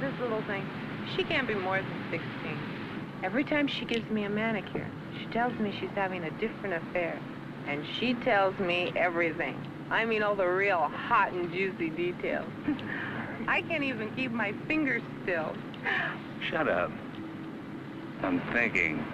This little thing, she can't be more than 16. Every time she gives me a manicure, she tells me she's having a different affair. And she tells me everything. I mean, all the real hot and juicy details. I can't even keep my fingers still. Shut up. I'm thinking.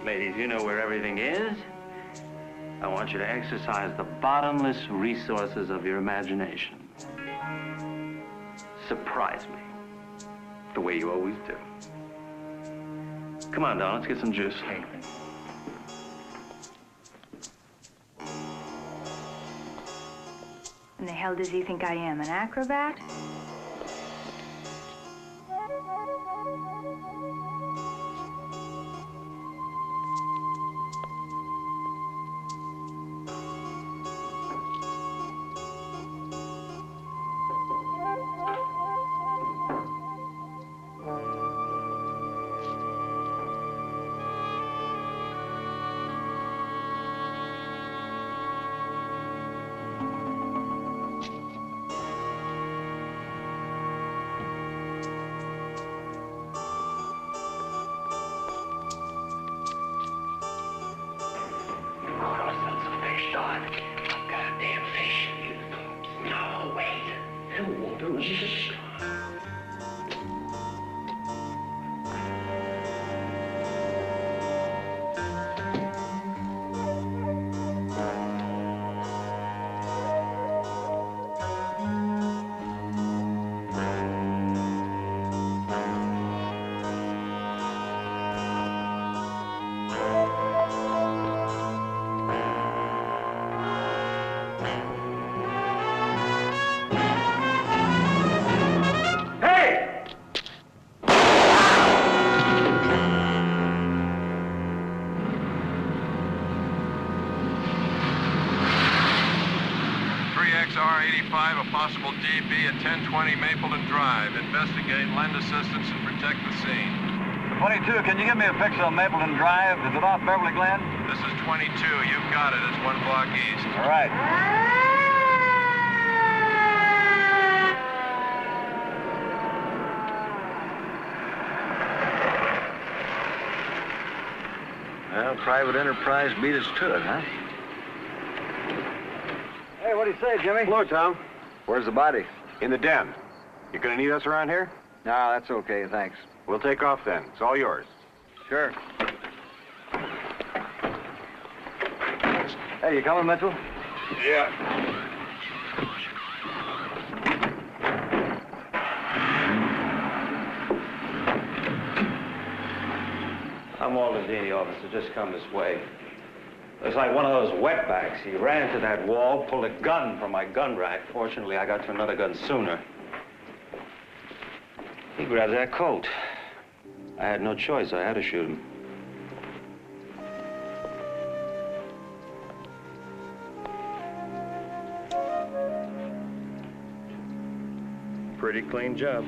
Ladies, you know where everything is. I want you to exercise the bottomless resources of your imagination. Surprise me, the way you always do. Come on, Don, let's get some juice. Hey. And the hell does he think I am, an acrobat? XR85, a possible DB at 1020 Mapleton Drive. Investigate, lend assistance, and protect the scene. 22, can you give me a picture of Mapleton Drive? Is it off Beverly Glen? This is 22. You've got it. It's 1 block east. All right. Well, private enterprise beat us to it, huh? Hey, what do you say, Jimmy? Hello, Tom. Where's the body? In the den. You gonna need us around here? No, that's okay, thanks. We'll take off then. It's all yours. Sure. Hey, you coming, Mitchell? Yeah. I'm Walter Deanie, officer. Just come this way. It's like one of those wetbacks. He ran to that wall, pulled a gun from my gun rack. Fortunately, I got to another gun sooner. He grabbed that coat. I had no choice. I had to shoot him. Pretty clean job.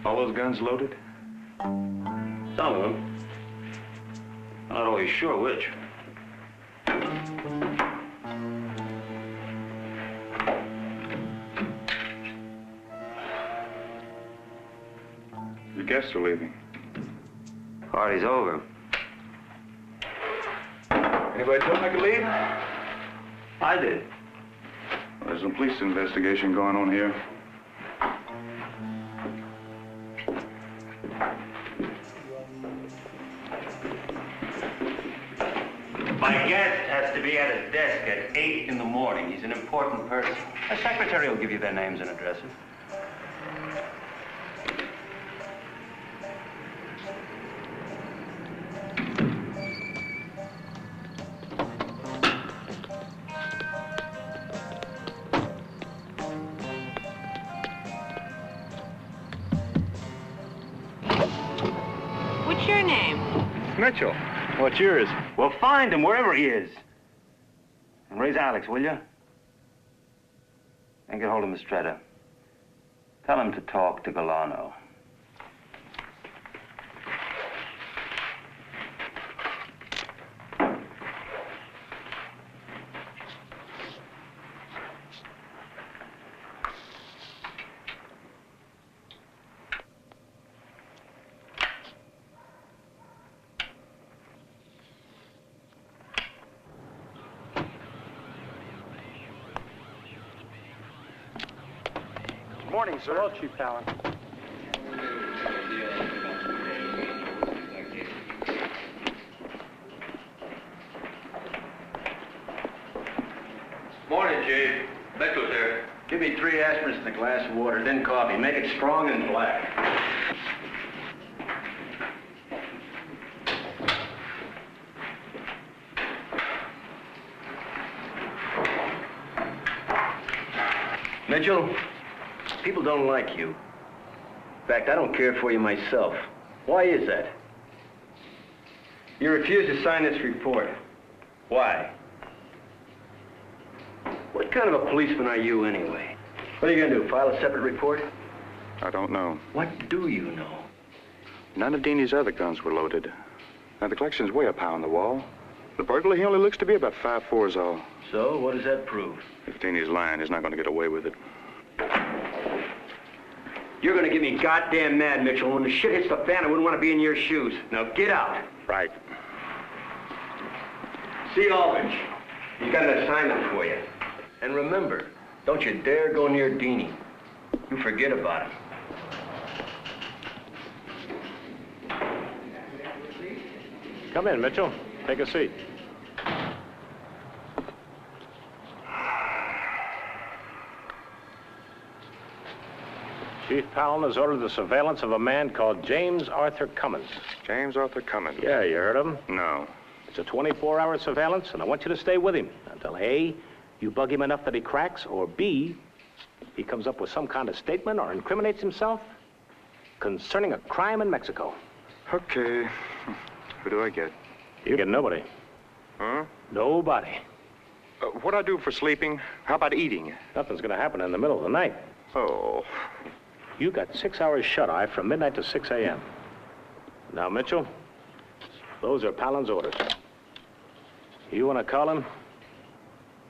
All those guns loaded? Some of them. I'm not always sure which. Your guests are leaving. Party's over. Anybody told them I could leave? I did. Well, there's some police investigation going on here. My guest has to be at his desk at 8 in the morning. He's an important person. A secretary will give you their names and addresses. What's your name? Mitchell. What's yours? Well, find him wherever he is. And raise Alex, will you? And get hold of Mistretta. Tell him to talk to Galano. Morning, sir. Hello, Chief Palin. Morning, Chief. Mitchell's here. Give me 3 aspirins and a glass of water, then coffee. Make it strong and black. Mitchell, people don't like you. In fact, I don't care for you myself. Why is that? You refuse to sign this report. Why? What kind of a policeman are you, anyway? What are you gonna do, file a separate report? I don't know. What do you know? None of Deanie's other guns were loaded. Now, the collection's way up high on the wall. The burglar, he only looks to be about 5'4" all. So, what does that prove? If Deanie's lying, he's not going to get away with it. You're gonna get me goddamn mad, Mitchell. When the shit hits the fan, I wouldn't want to be in your shoes. Now, get out. Right. See Aldrich. He's got an assignment for you. And remember, don't you dare go near Deanie. You forget about him. Come in, Mitchell. Take a seat. Chief Palin has ordered the surveillance of a man called James Arthur Cummings. James Arthur Cummings. Yeah, you heard of him? No. It's a 24-hour surveillance, and I want you to stay with him until A, you bug him enough that he cracks, or B, he comes up with some kind of statement or incriminates himself concerning a crime in Mexico. Okay. Who do I get? You get nobody. Huh? Nobody. What I do for sleeping? How about eating? Nothing's gonna happen in the middle of the night. Oh. You got 6 hours shut-eye from midnight to 6 a.m. Now, Mitchell, those are Palin's orders. You want to call him?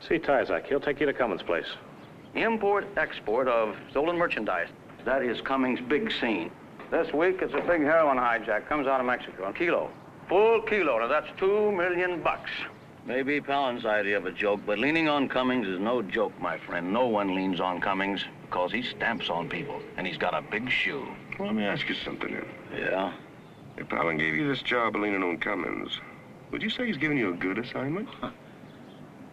See Tyzak. He'll take you to Cummings' place. Import-export of stolen merchandise. That is Cummings' big scene. This week, it's a big heroin hijack. Comes out of Mexico. A kilo. Full kilo. Now, that's $2 million. Maybe Palin's idea of a joke, but leaning on Cummings is no joke, my friend. No one leans on Cummings because he stamps on people, and he's got a big shoe. Well, let me ask you something then. Yeah? If Palin gave you this job of leaning on Cummings, would you say he's giving you a good assignment?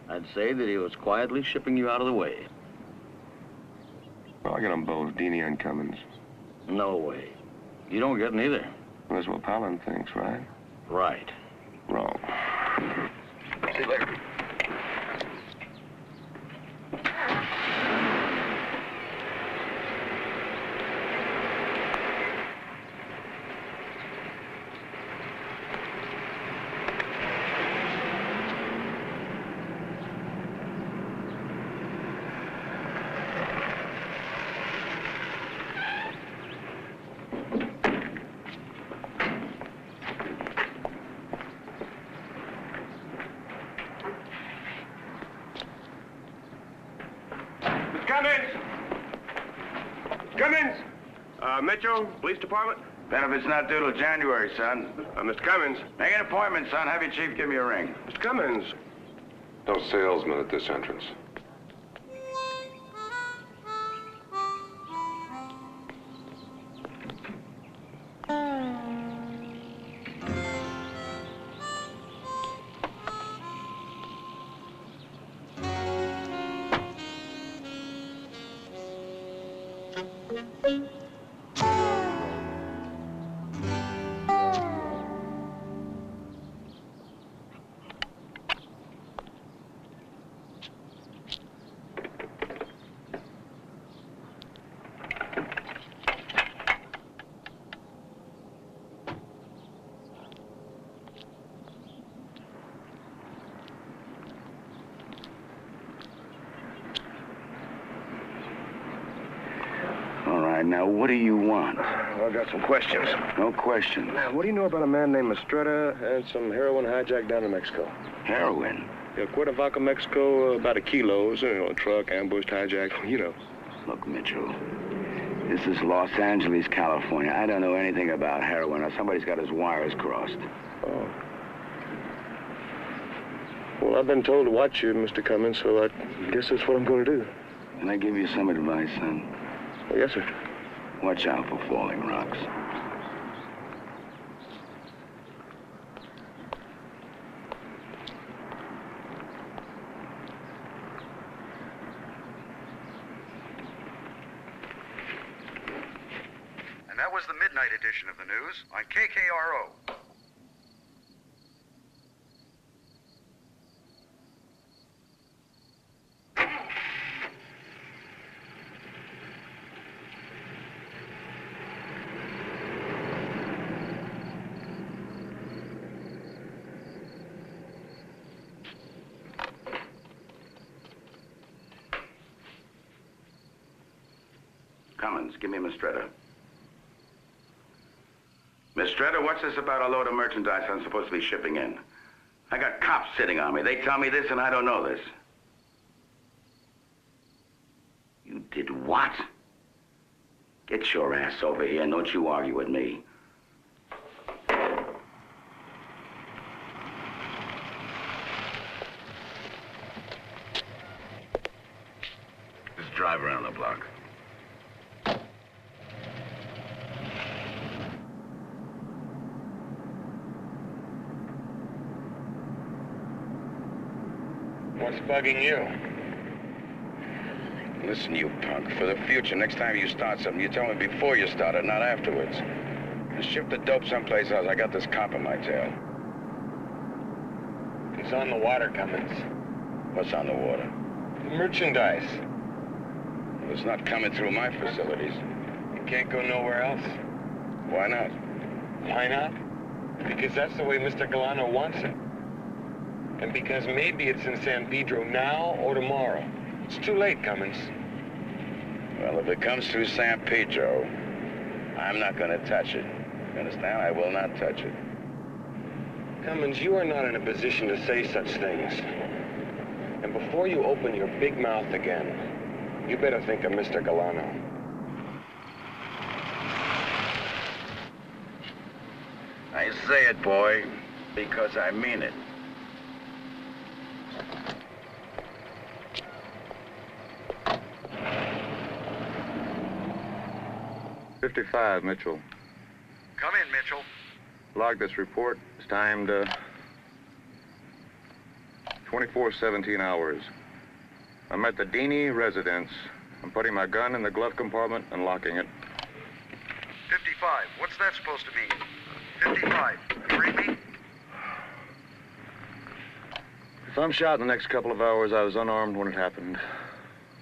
I'd say that he was quietly shipping you out of the way. Well, I get them both, Deanie and Cummings. No way. You don't get neither. Well, that's what Palin thinks, right? Right. Wrong. See you later. Mitchell, police department? Benefit's not due till January, son. Mr. Cummings. Make an appointment, son. Have your chief give me a ring. Mr. Cummings. No salesman at this entrance. Now, what do you want? Well, I've got some questions. No question. What do you know about a man named Estrada and some heroin hijacked down in Mexico? Heroin? Yeah, Cuernavaca, Mexico, about a kilo. So, a truck, ambushed, hijacked, Look, Mitchell, this is Los Angeles, California. I don't know anything about heroin, or somebody's got his wires crossed. Oh. Well, I've been told to watch you, Mr. Cummings, so I guess that's what I'm going to do. Can I give you some advice, son? Well, yes, sir. Watch out for falling rocks. And that was the midnight edition of the news on KKRO. Cummings, give me Mistretta. Mistretta, what's this about a load of merchandise I'm supposed to be shipping in? I got cops sitting on me. They tell me this and I don't know this. You did what? Get your ass over here and don't you argue with me. Just drive around the block. What's bugging you? Listen, you punk, for the future, next time you start something, you tell me before you start it, not afterwards. And ship the dope someplace else. I got this cop in my tail. It's on the water, Cummings. What's on the water? The merchandise. Well, it's not coming through my facilities. It can't go nowhere else. Why not? Why not? Because that's the way Mr. Galano wants it. And because maybe it's in San Pedro now or tomorrow. It's too late, Cummings. Well, if it comes through San Pedro, I'm not going to touch it. You understand? I will not touch it. Cummings, you are not in a position to say such things. And before you open your big mouth again, you better think of Mr. Galano. I say it, boy, because I mean it. .55, Mitchell. Come in, Mitchell. Log this report. It's timed 24:17 hours. I'm at the Deanie residence. I'm putting my gun in the glove compartment and locking it. 55. What's that supposed to mean? 55. You read me? If I'm shot in the next couple of hours, I was unarmed when it happened.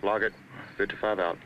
Log it. 55 out.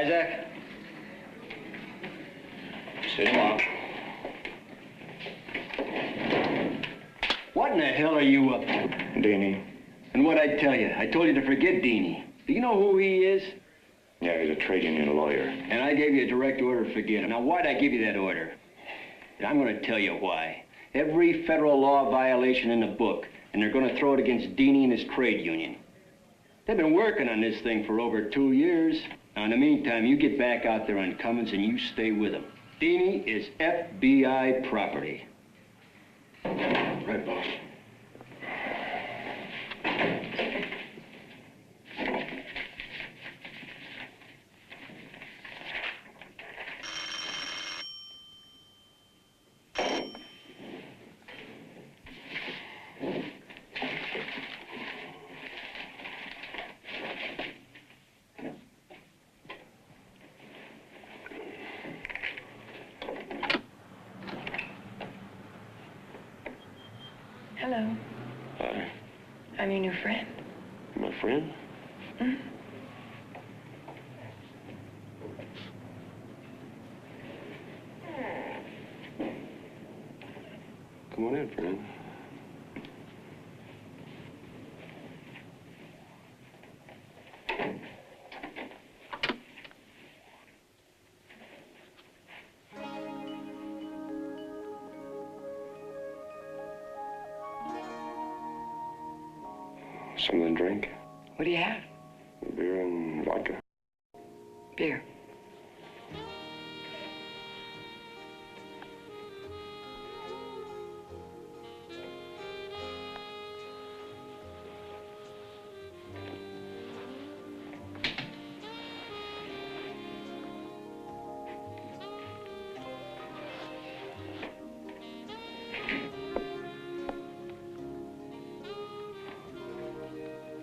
Isaac? Sit him up. What in the hell are you up to? Deanie. And what'd I tell you? I told you to forget Deanie. Do you know who he is? Yeah, he's a trade union lawyer. And I gave you a direct order to forget him. Now, why'd I give you that order? And I'm going to tell you why. Every federal law violation in the book, and they're going to throw it against Deanie and his trade union. They've been working on this thing for over 2 years. Now, in the meantime, you get back out there on Cummings and you stay with them. Deanie is FBI property. Right, boss. Hello. Hi. I'm your new friend. My friend? Mm-hmm. Come on in, friend. Something to drink? What do you have? Beer and vodka. Beer.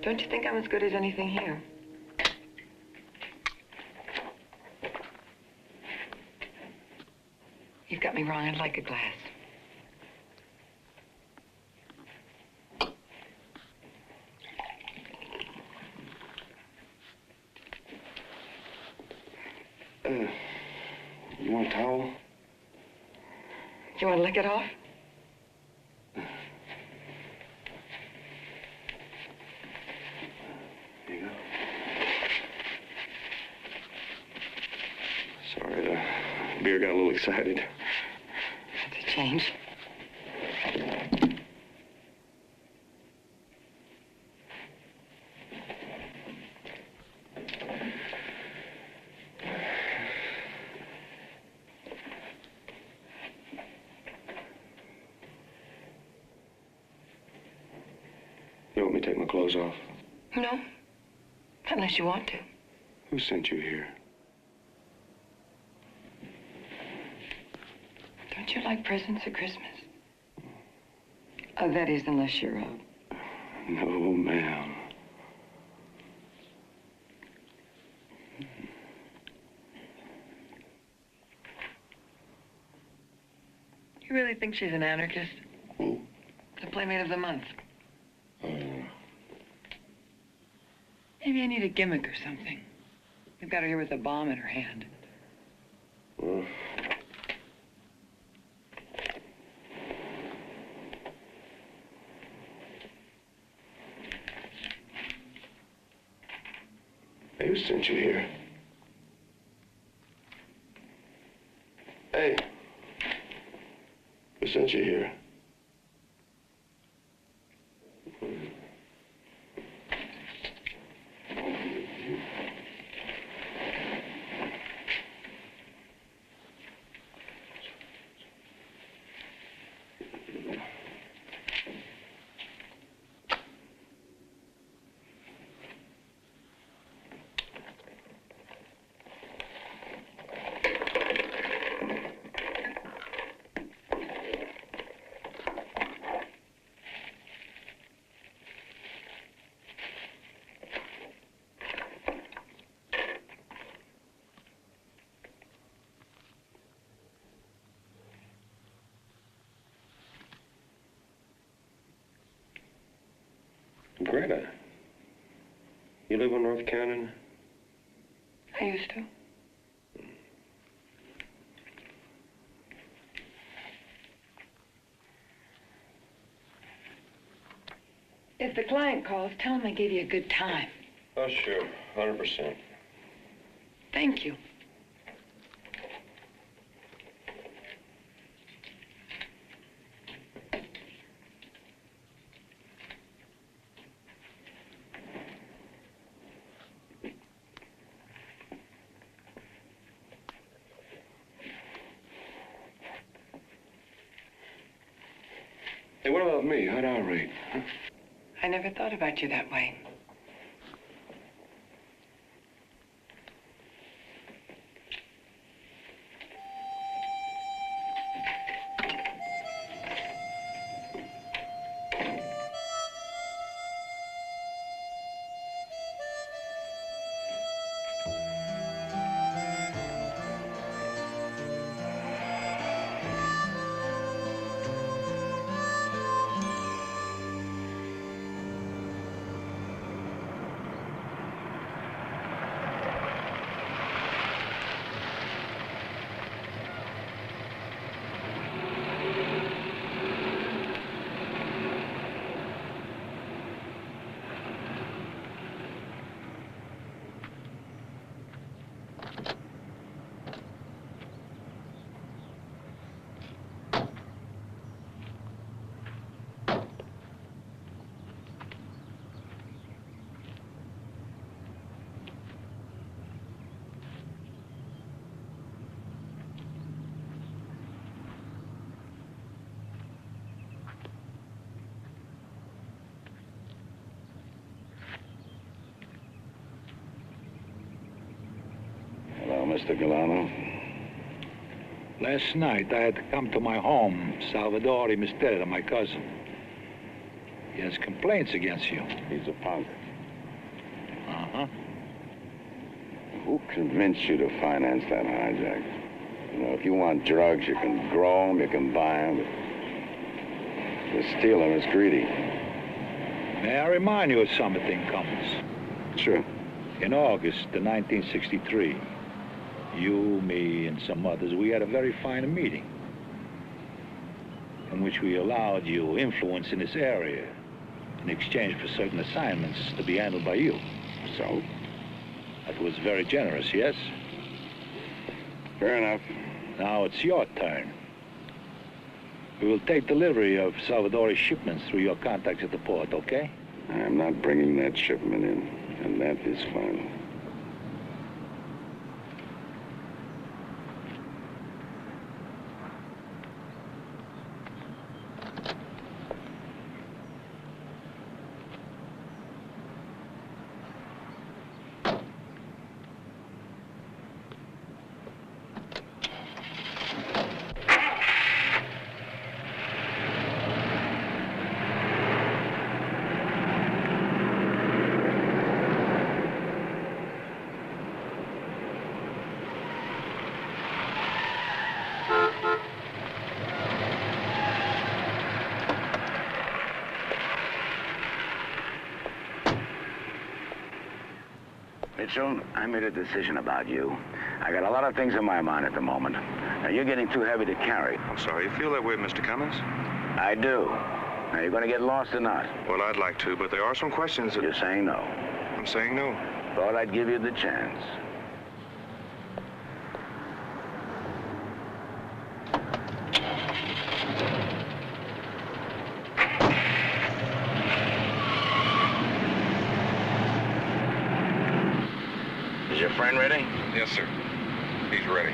Don't you think I'm as good as anything here? You've got me wrong. I'd like a glass. You want a towel? You want to lick it off? beer, got a little excited. To change. You want me to take my clothes off? No. Unless you want to. Who sent you here? Don't you like presents at Christmas? Oh, that is, unless you're No, ma'am. You really think she's an anarchist? Who? The Playmate of the Month. Maybe I need a gimmick or something. We've got her here with a bomb in her hand. Hey, who sent you here? Hey. Who sent you here? Greta, you live on North Cannon? I used to. If the client calls, tell him I gave you a good time. Oh, sure. 100%. Thank you. Hey, what about me? How'd I rate? Huh? I never thought about you that way. Mr. Galano? Last night, I had to come to my home, Salvatore Mistera, my cousin. He has complaints against you. He's a punk. Uh-huh. Who convinced you to finance that hijack? You know, if you want drugs, you can grow them, you can buy them. To steal them is greedy. May I remind you of something, Cummings? Sure. In August of 1963, you, me, and some others, we had a very fine meeting in which we allowed you influence in this area in exchange for certain assignments to be handled by you. So? That was very generous, yes? Fair enough. Now it's your turn. We will take delivery of Salvadori shipments through your contacts at the port, okay? I'm not bringing that shipment in, and that is final. Mitchell, I made a decision about you. I got a lot of things in my mind at the moment. Now, you're getting too heavy to carry. I'm sorry, you feel that way, Mr. Cummings? I do. Now, you going to get lost or not? Well, I'd like to, but there are some questions that... You're saying no? I'm saying no. Thought I'd give you the chance. Is your friend ready? Yes, sir. He's ready.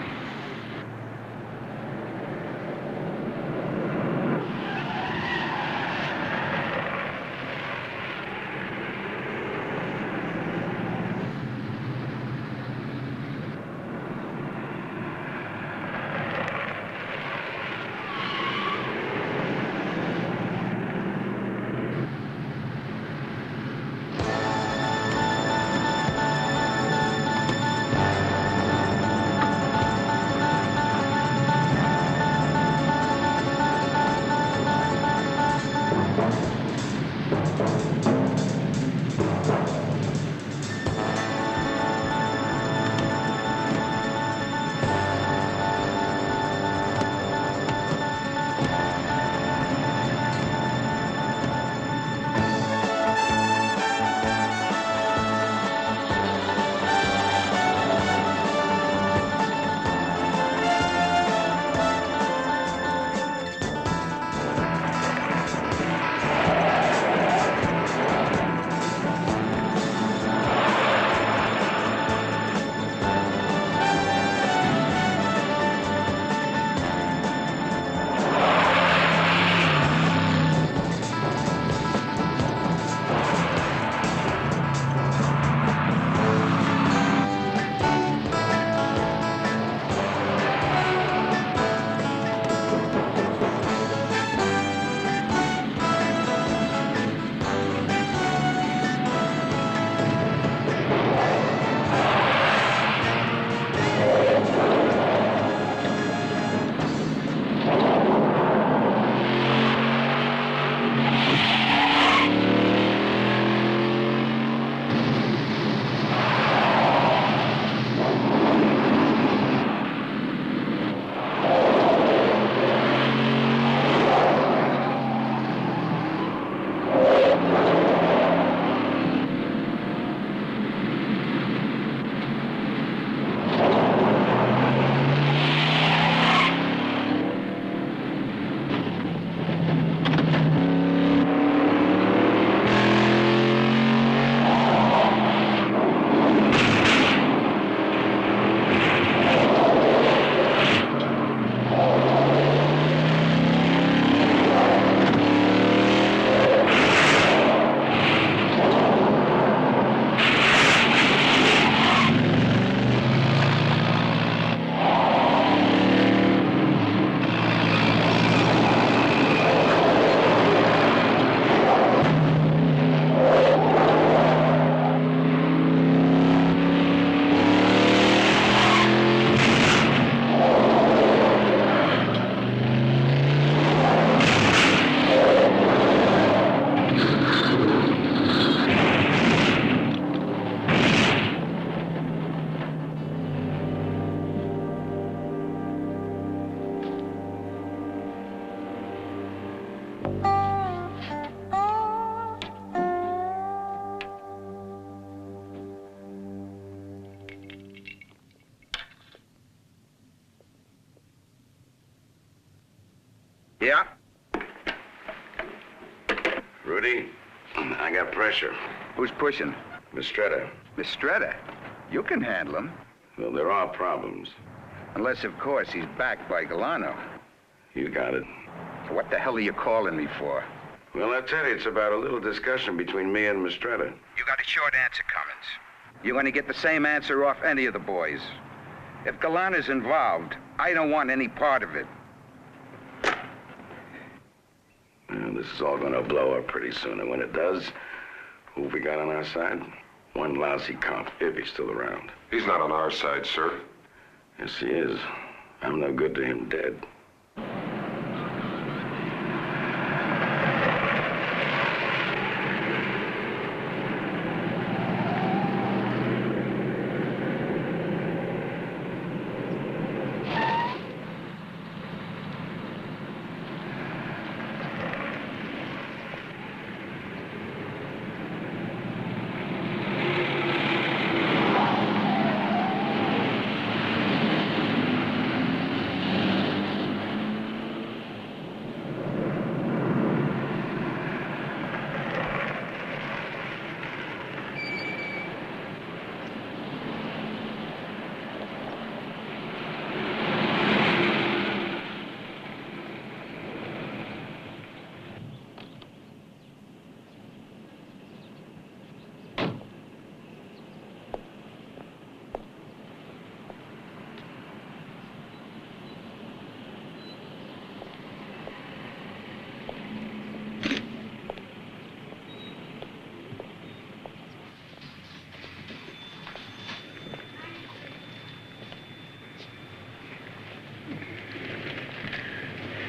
Yeah? Rudy, I got pressure. Who's pushing? Mistretta. Mistretta? You can handle him. Well, there are problems. Unless, of course, he's backed by Galano. You got it. So what the hell are you calling me for? Well, I tell you, it's about a little discussion between me and Mistretta. You got a short answer, Cummings. You're going to get the same answer off any of the boys. If Galano's involved, I don't want any part of it. Well, this is all going to blow up pretty soon, and when it does, who have we got on our side? One lousy cop, if he's still around. He's not on our side, sir. Yes, he is. I'm no good to him dead.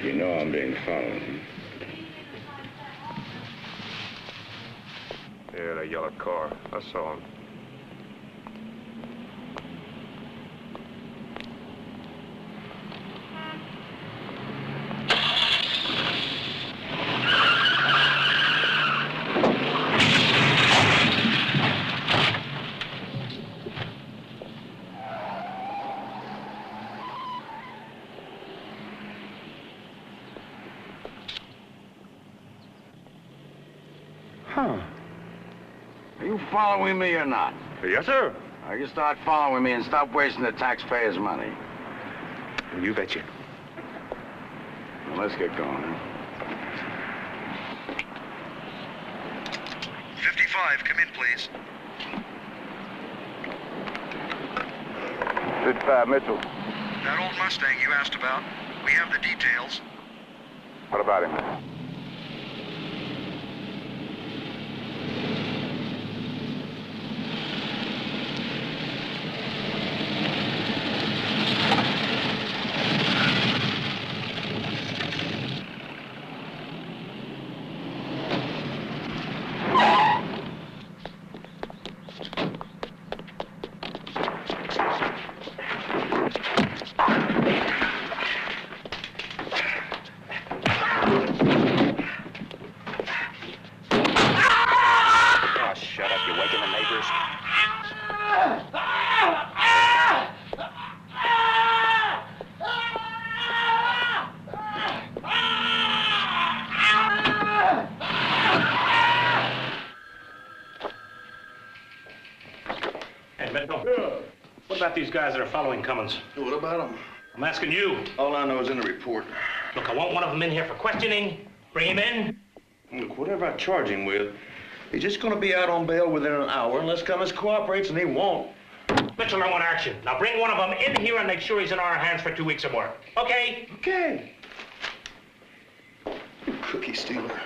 You know I'm being followed. Yeah, that yellow car. I saw him. Huh. Are you following me or not? Yes, sir. You start following me and stop wasting the taxpayers' money. You betcha. Well, let's get going. 55, come in, please. 55, Mitchell. That old Mustang you asked about, we have the details. What about him? What about these guys that are following Cummings? What about them? I'm asking you. All I know is in the report. Look, I want one of them in here for questioning. Bring him in. Look, whatever I charge him with, he's just going to be out on bail within an hour unless Cummings cooperates, and he won't. Mitchell, I want action. Now bring one of them in here and make sure he's in our hands for 2 weeks or more. Okay? Okay. You cookie stealer.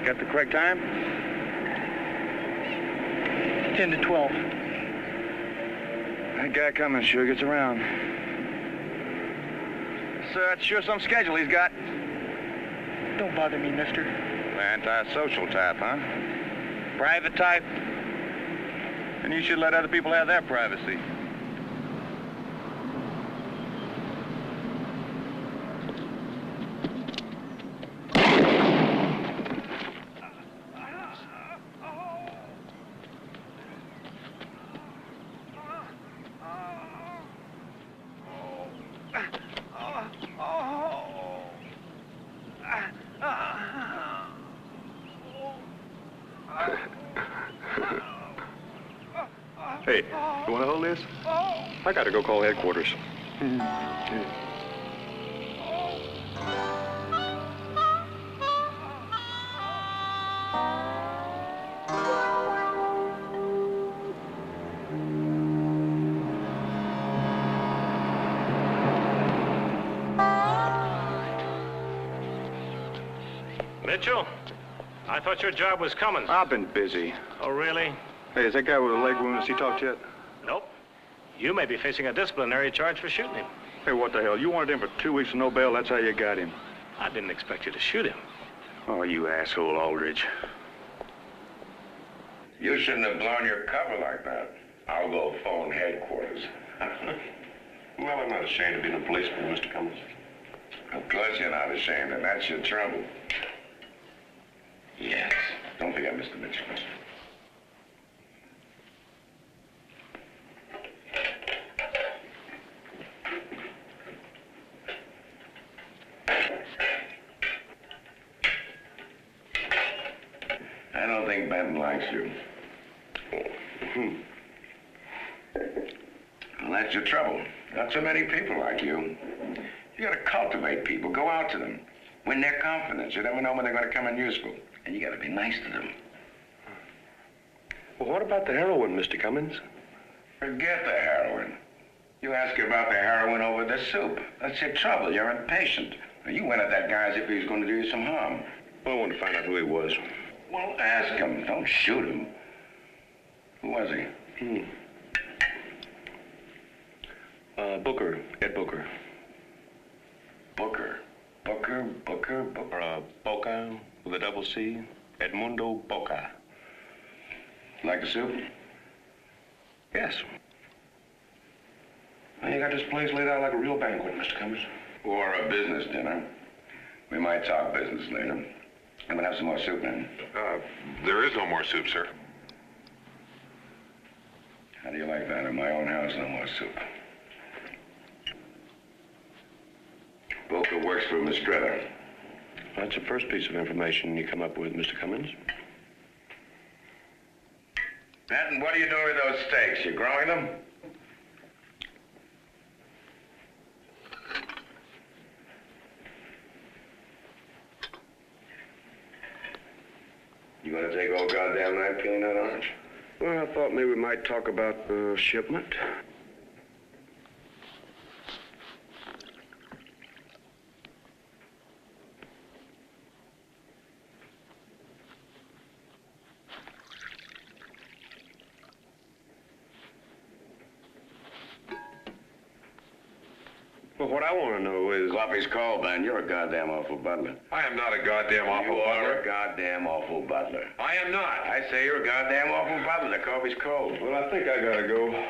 Got the correct time? 10 to 12. That guy Cummings sure gets around. So that's sure some schedule he's got. Don't bother me, mister. Antisocial type, huh? Private type? And you should let other people have their privacy. Hey, you want to hold this? I got to go call headquarters. Mitchell, I thought your job was Cummings. I've been busy. Oh, really? Hey, is that guy with a leg wound, has he talked yet? Nope. You may be facing a disciplinary charge for shooting him. Hey, what the hell? You wanted him for 2 weeks with no bail, that's how you got him. I didn't expect you to shoot him. Oh, you asshole, Aldridge. You shouldn't have blown your cover like that. I'll go phone headquarters. Well, I'm not ashamed of being a policeman, Mr. Cummings. Of course you're not ashamed, and that's your trouble. Yes. Don't forget, Mr. Mitchell. I don't think Benton likes you. Well, that's your trouble. Not so many people like you. You gotta cultivate people, go out to them, win their confidence. You never know when they're gonna come in useful. And you gotta be nice to them. Well, what about the heroin, Mr. Cummings? Forget the heroin. You ask about the heroin over the soup. That's your trouble. You're impatient. You went at that guy as if he was going to do you some harm. Well, I wanted to find out who he was. Well, ask him. Don't shoot him. Who was he? Booker. Ed Booker. Booker. Booker. Boca with a double C. Edmundo Boca. Like the soup? Yes. Well, you got this place laid out like a real banquet, Mr. Cummings. Or a business dinner. We might talk business later. I'm gonna have some more soup then. There is no more soup, sir. How do you like that? In my own house, no more soup. Boca works for Mistretta. That's the first piece of information you come up with, Mr. Cummings. Patton, what are you doing with those steaks? You growing them? You gonna take all goddamn night peeling that orange? Well, I thought maybe we might talk about shipment. Well, what I want to know is... Coffee's cold, man. You're a goddamn awful butler. I am not a goddamn awful You are butler. a goddamn awful butler. I am not. I say you're a goddamn awful butler. The coffee's cold. Well, I think I gotta go.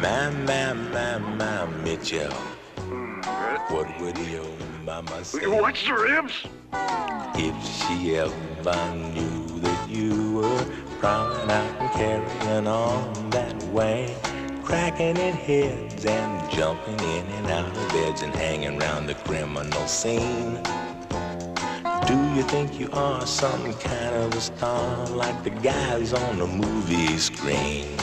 My, Mitchell. What would your mama say? What's the ribs? If she ever knew that you were prowling out and carrying on that way, cracking in heads and jumping in and out of beds and hanging around the criminal scene. Do you think you are some kind of a star like the guys on the movie screen?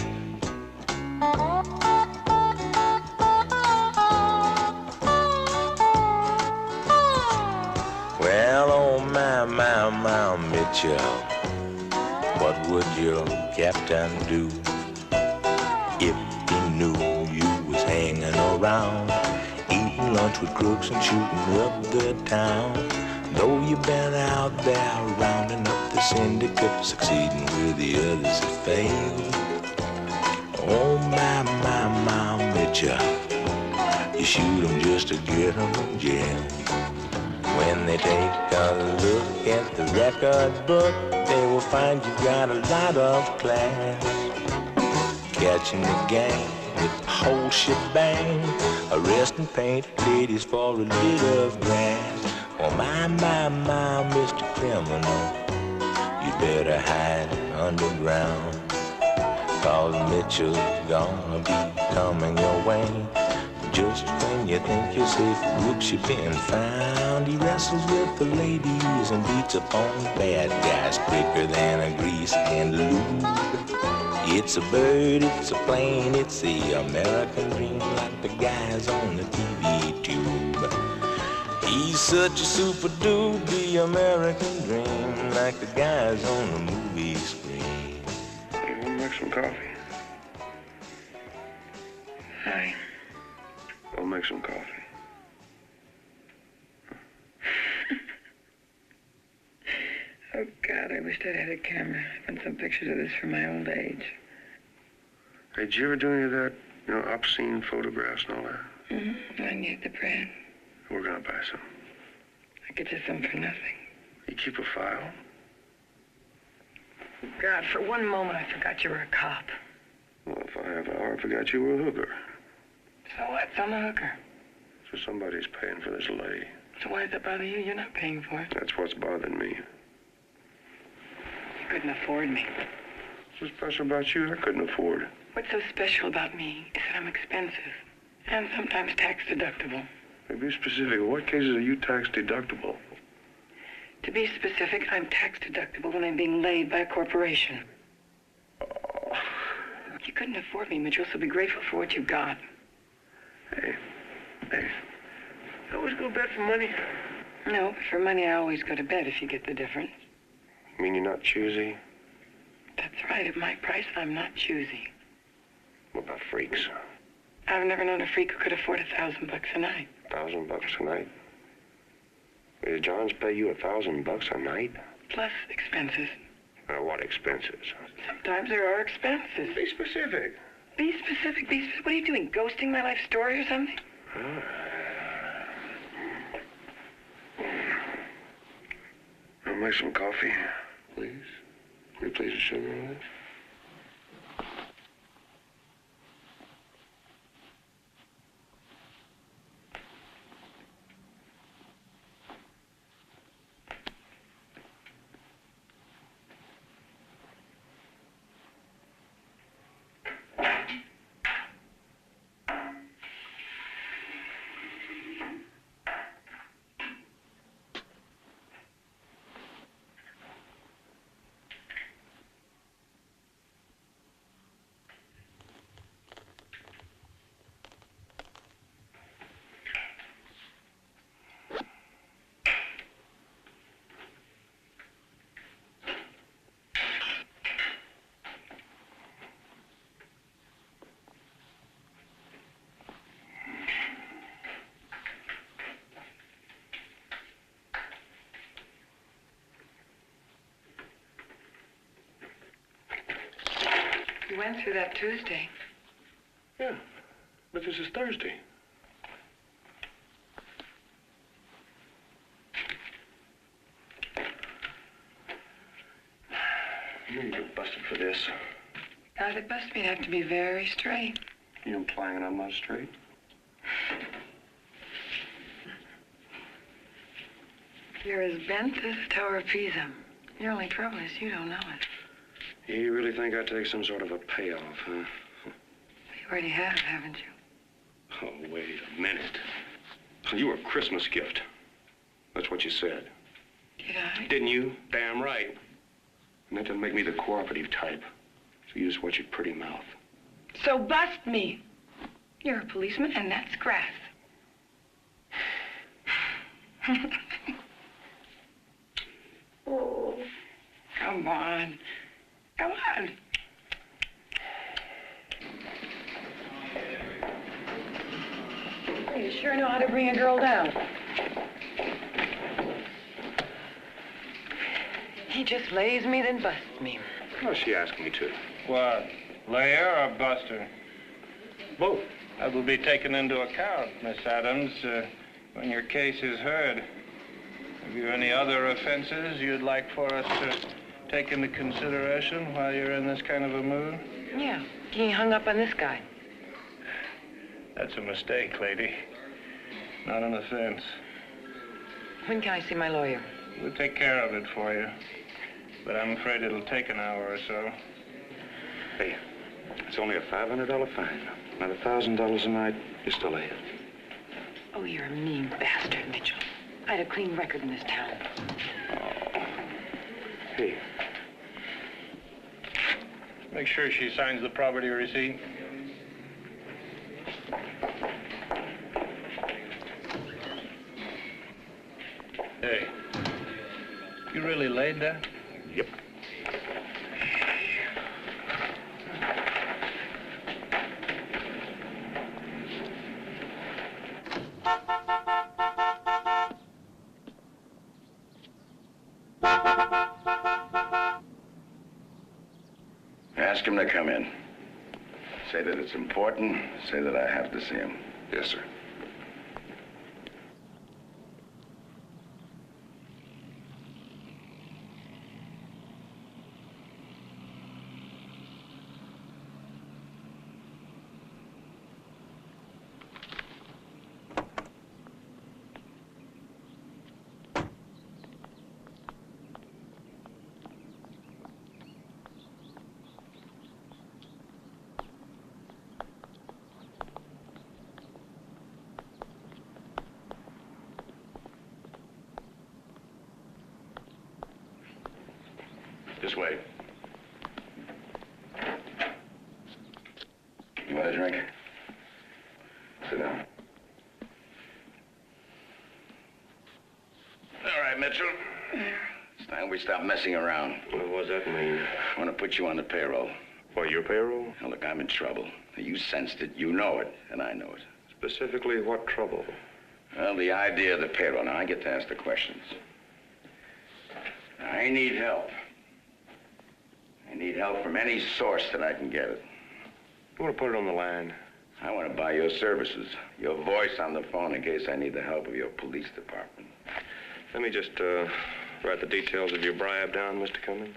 Well, oh my, Mitchell, what would your captain do if he knew you was hanging around, eating lunch with crooks and shooting up the town? Though you've been out there rounding up the syndicate, succeeding where the others have failed. Oh my, Mitchell, you shoot 'em just to get 'em in jail. When they take a look at the record book, they will find you got a lot of class. Catching the gang with the whole shebang, arresting painted ladies for a bit of grass. Oh my, Mr. Criminal, you better hide underground, 'cause Mitchell's gonna be coming your way. Just when you think you're safe, whoops, you've been found. He wrestles with the ladies and beats up on the bad guys quicker than a grease and lube. It's a bird, it's a plane, it's the American dream, like the guys on the TV tube. He's such a super dude, the American dream, like the guys on the movie screen. You want to make some coffee? Hi. I'll make some coffee. Oh, God, I wished I'd had a camera. I found some pictures of this from my old age. Hey, did you ever do any of that, obscene photographs and all that? Mm-hmm. I need the brand. We're gonna buy some. I get you some for nothing. You keep a file? God, for one moment I forgot you were a cop. Well, if I have an hour, I forgot you were a hooker. So what? I'm a hooker. So somebody's paying for this lady. So why does that bother you? You're not paying for it. That's what's bothering me. You couldn't afford me. What's special about you I couldn't afford? What's so special about me is that I'm expensive and sometimes tax deductible. Hey, be specific. In what cases are you tax deductible? To be specific, I'm tax deductible when I'm being laid by a corporation. Oh. You couldn't afford me, Mitchell, so be grateful for what you got. Hey, you always go to bed for money? No, for money I always go to bed, if you get the difference. You mean you're not choosy? That's right. At my price, I'm not choosy. What about freaks? I've never known a freak who could afford $1,000 a night. $1,000 a night? Did Johns pay you $1,000 a night? Plus expenses. What expenses? Sometimes there are expenses. Be specific. Be specific. What are you doing? Ghosting my life story or something? I'll make some coffee, please. Replace the sugar on it. You went through that Tuesday. Yeah, but this is Thursday. You get busted for this. Now, if it busted me, it'd have to be very straight. You implying I'm not straight? You're as bent as a Tower of Pisa. Your only trouble is you don't know it. You really think I'd take some sort of a payoff, huh? You already have, haven't you? Oh, wait a minute. You were a Christmas gift. That's what you said. Did I? Didn't you? Damn right. And that doesn't make me the cooperative type. So you just watch your pretty mouth. So bust me. You're a policeman, and that's grass. Oh, come on. Come on. You sure know how to bring a girl down. He just lays me, then busts me. How's she asking me to? What? Lay her or bust her? Both. That will be taken into account, Miss Adams, when your case is heard. Have you any other offenses you'd like for us to take into consideration while you're in this kind of a mood? Yeah, he hung up on this guy. That's a mistake, lady. Not an offense. When can I see my lawyer? We'll take care of it for you. But I'm afraid it'll take an hour or so. Hey, it's only a $500 fine. Not $1,000 a night, you're still ahead. Oh, you're a mean bastard, Mitchell. I had a clean record in this town. Oh. Hey. Make sure she signs the property receipt. Hey, you really laid that? Yep. Ask him to come in. Say that it's important. Say that I have to see him. Yes, sir. This way. You want a drink? Sit down. All right, Mitchell. It's time we stop messing around. What does that mean? I want to put you on the payroll. What, your payroll? Now, look, I'm in trouble. You sensed it, you know it, and I know it. Specifically, what trouble? Well, the idea of the payroll. Now, I get to ask the questions. I need help. I need help from any source that I can get it. You want to put it on the line? I want to buy your services, your voice on the phone in case I need the help of your police department. Let me just write the details of your bribe down, Mr. Cummings.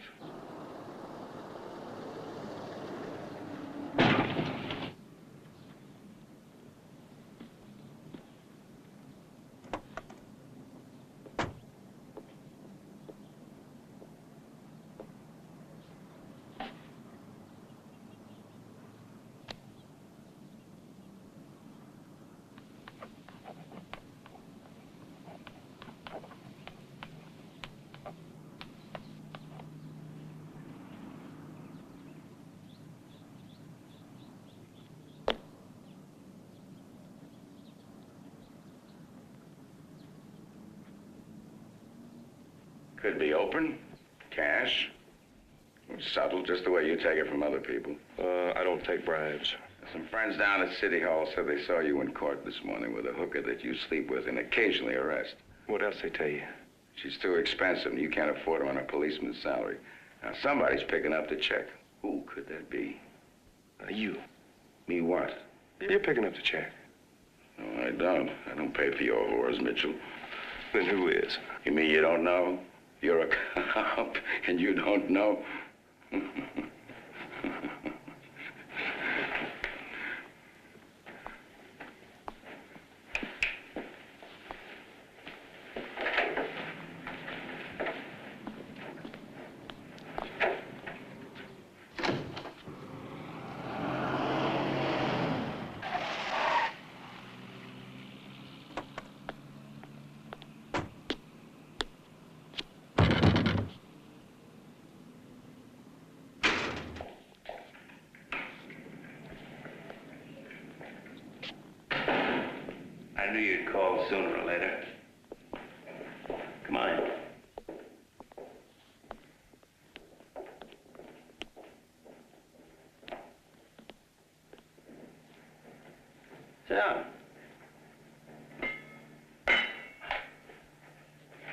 Could be open, cash, or subtle, just the way you take it from other people. I don't take bribes. Some friends down at City Hall said they saw you in court this morning with a hooker that you sleep with and occasionally arrest. What else they tell you? She's too expensive and you can't afford her on a policeman's salary. Now, somebody's picking up the check. Who could that be? You. Me what? You're picking up the check. No, I don't. I don't pay for your whores, Mitchell. Then who is? You mean you don't know? You're a cop and you don't know? called sooner or later. Come on in. Sit down.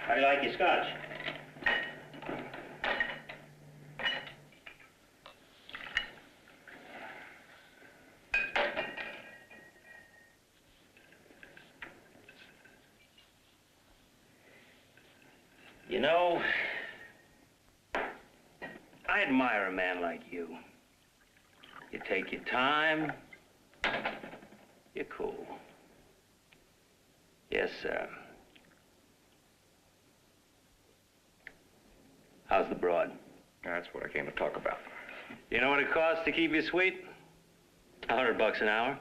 How do you like your scotch? You know, I admire a man like you. You take your time. You're cool. Yes, sir. How's the broad? That's what I came to talk about. You know what it costs to keep you sweet? $100 an hour.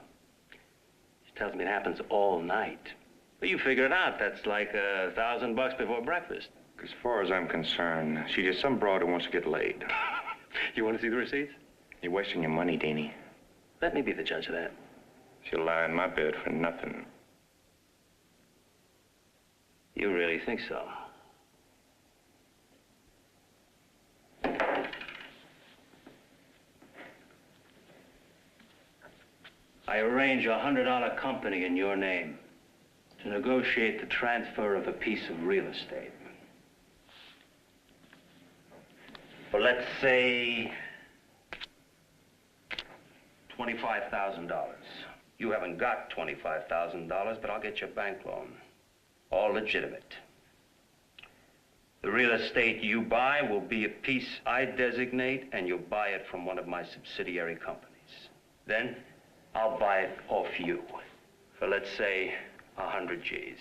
She tells me it happens all night. But you figure it out. That's like $1,000 before breakfast. As far as I'm concerned, she's just some broad who wants to get laid. You want to see the receipts? You're wasting your money, Deanie. Let me be the judge of that. She'll lie in my bed for nothing. You really think so? I arrange a $100 company in your name to negotiate the transfer of a piece of real estate. For, let's say, $25,000. You haven't got $25,000, but I'll get you a bank loan. All legitimate. The real estate you buy will be a piece I designate, and you'll buy it from one of my subsidiary companies. Then, I'll buy it off you for, let's say, 100 G's.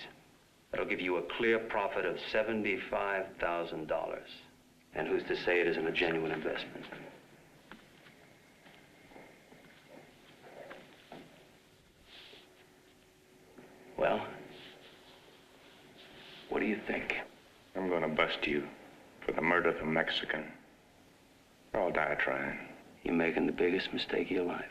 That'll give you a clear profit of $75,000. And who's to say it isn't a genuine investment? Well, what do you think? I'm gonna bust you for the murder of a Mexican. Or I'll die trying. You're making the biggest mistake of your life.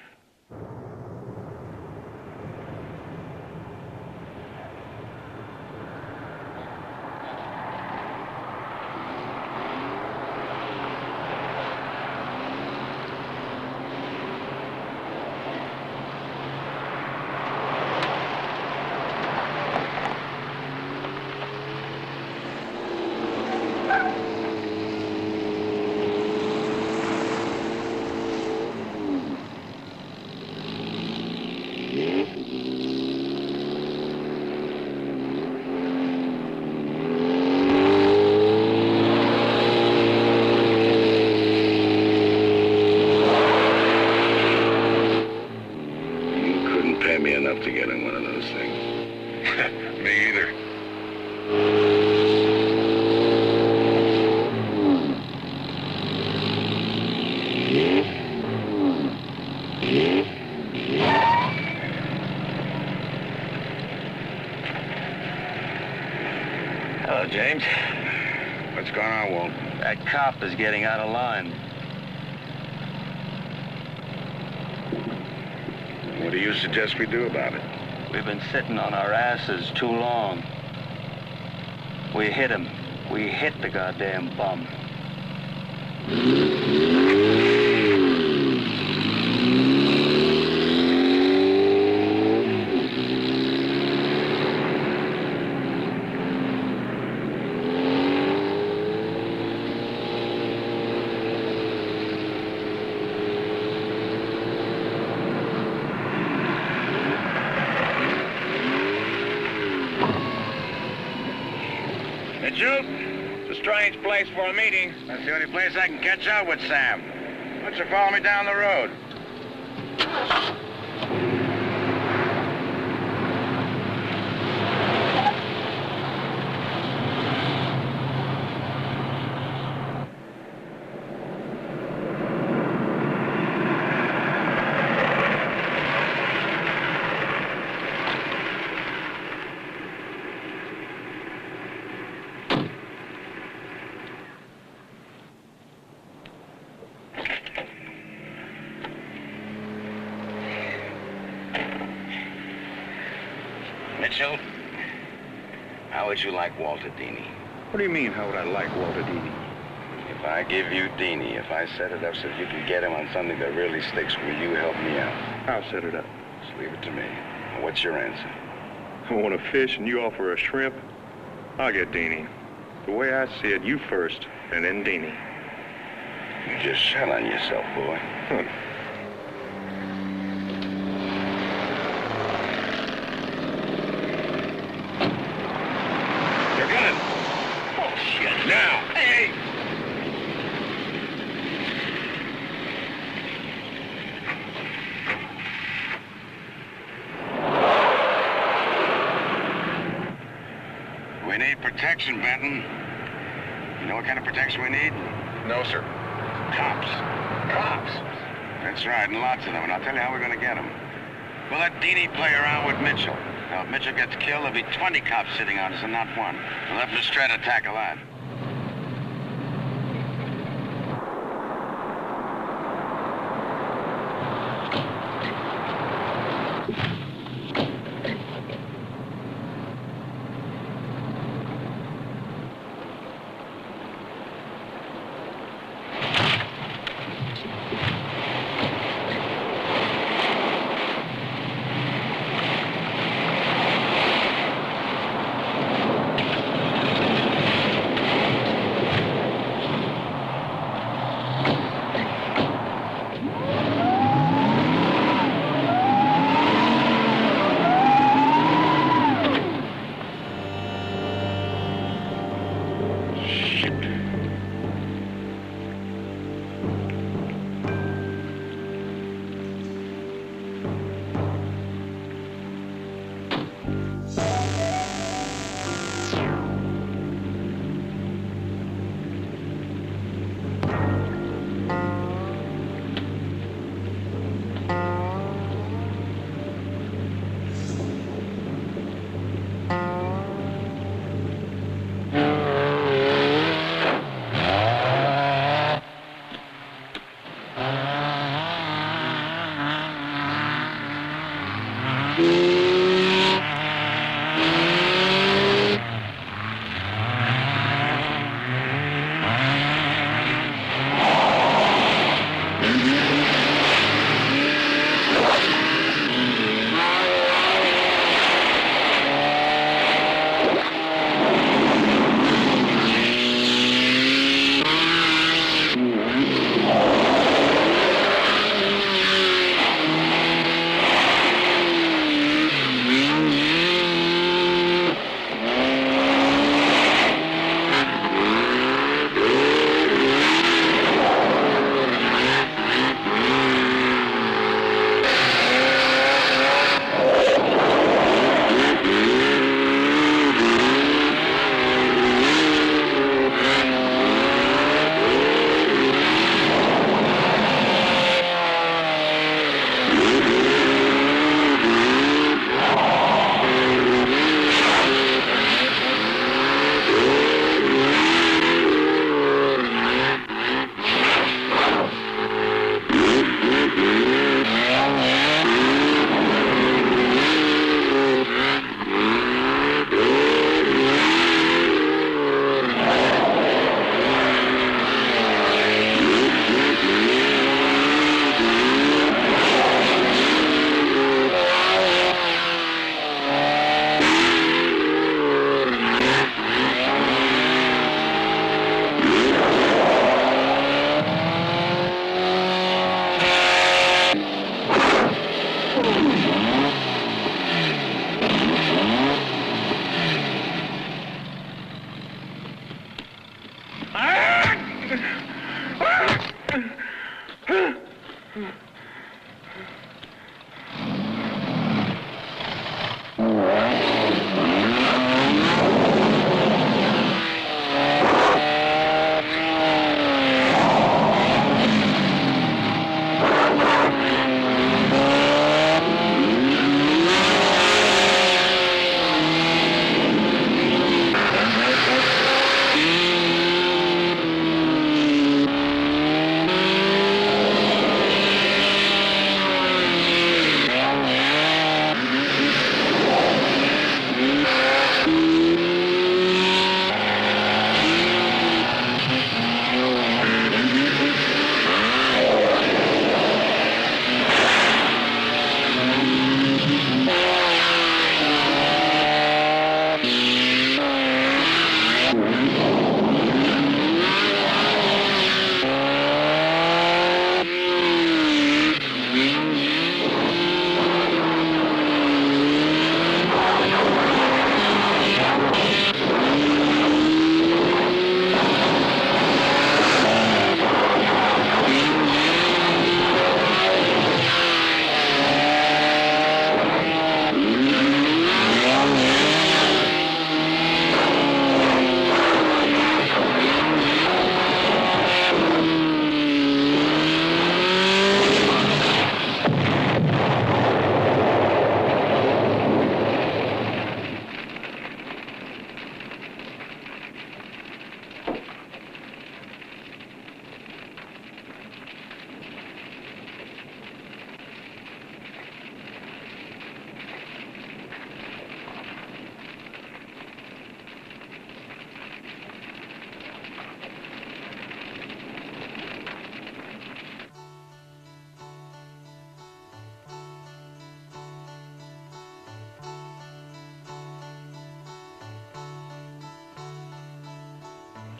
To get in one of those things. Me either. Hello, James. What's going on, Walt? That cop is getting out of line. What do you suggest we do about it? We've been sitting on our asses too long. We hit him. We hit the goddamn bum. It's a strange place for a meeting. That's the only place I can catch up with Sam. Why don't you follow me down the road? Mitchell, How would you like Walter Deanie? What do you mean, how would I like Walter Deanie? If I give you Deanie, if I set it up so you can get him on something that really sticks, will you help me out? I'll set it up. Just leave it to me. What's your answer? I want a fish and you offer a shrimp. I'll get Deanie. The way I see it, you first, and then Deanie. You just shut on yourself, boy. Your gun! Oh, shit. Now! Hey! We need protection, Benton. You know what kind of protection we need? No, sir. Cops. Cops? That's right, and lots of them, and I'll tell you how we're gonna get them. We'll let Deanie play around with Mitchell. Now, if Mitchell gets killed, there'll be 20 cops sitting on us and not one. We'll have to just try to tackle that.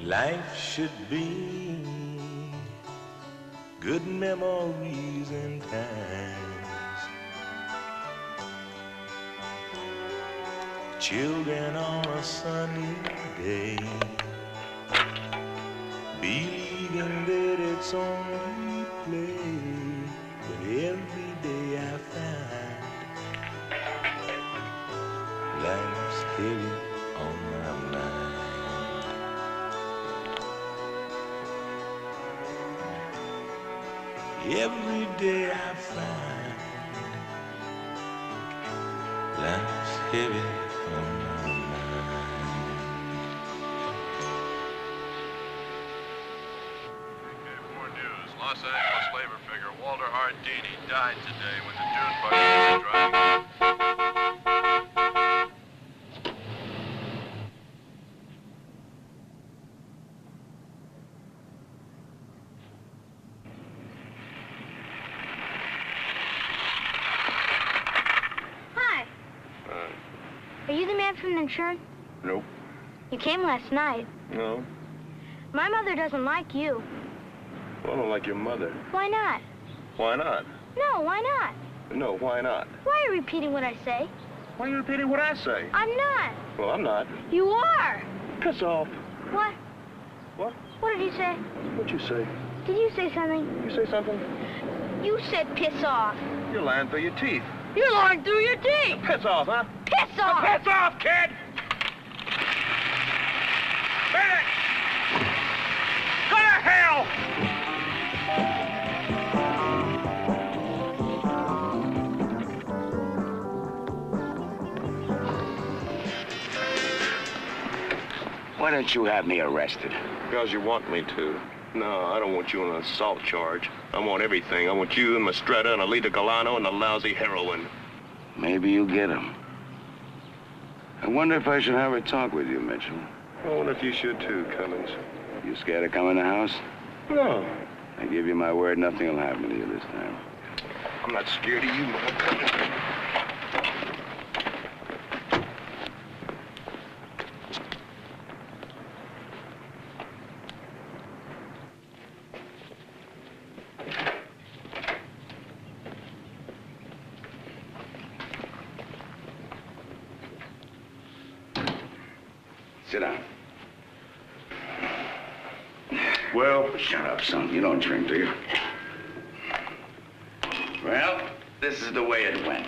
life should be good memories and times. Children on a sunny day, believing that it's only play, but every day I find life's heavy on my mind. Every day I find life's heavy on my mind. More news. Los Angeles labor figure Walter R. Deanie died today when the dune buggy was driving. Are you the man from the insurance? Nope. You came last night. No. My mother doesn't like you. Well, I don't like your mother. Why not? Why not? No, why not? No, why not? Why are you repeating what I say? Why are you repeating what I say? I'm not. Well, I'm not. You are. Piss off. What? What? What did you say? What'd you say? Did you say something? You say something? You said piss off. You're lying through your teeth. You're lying through your teeth. Piss off, huh? Piss off. Piss off, kid! Finish! Go to hell! Why don't you have me arrested? Because you want me to. No, I don't want you on an assault charge. I want everything. I want you and Mistretta and Alita Galano and the lousy heroin. Maybe you'll get him. I wonder if I should have a talk with you, Mitchell. I wonder if you should too, Cummings. You scared to come in the house? No. I give you my word, nothing will happen to you this time. I'm not scared of you, motherfucker. Sit down. Well, shut up, son. You don't drink, do you? Well, this is the way it went.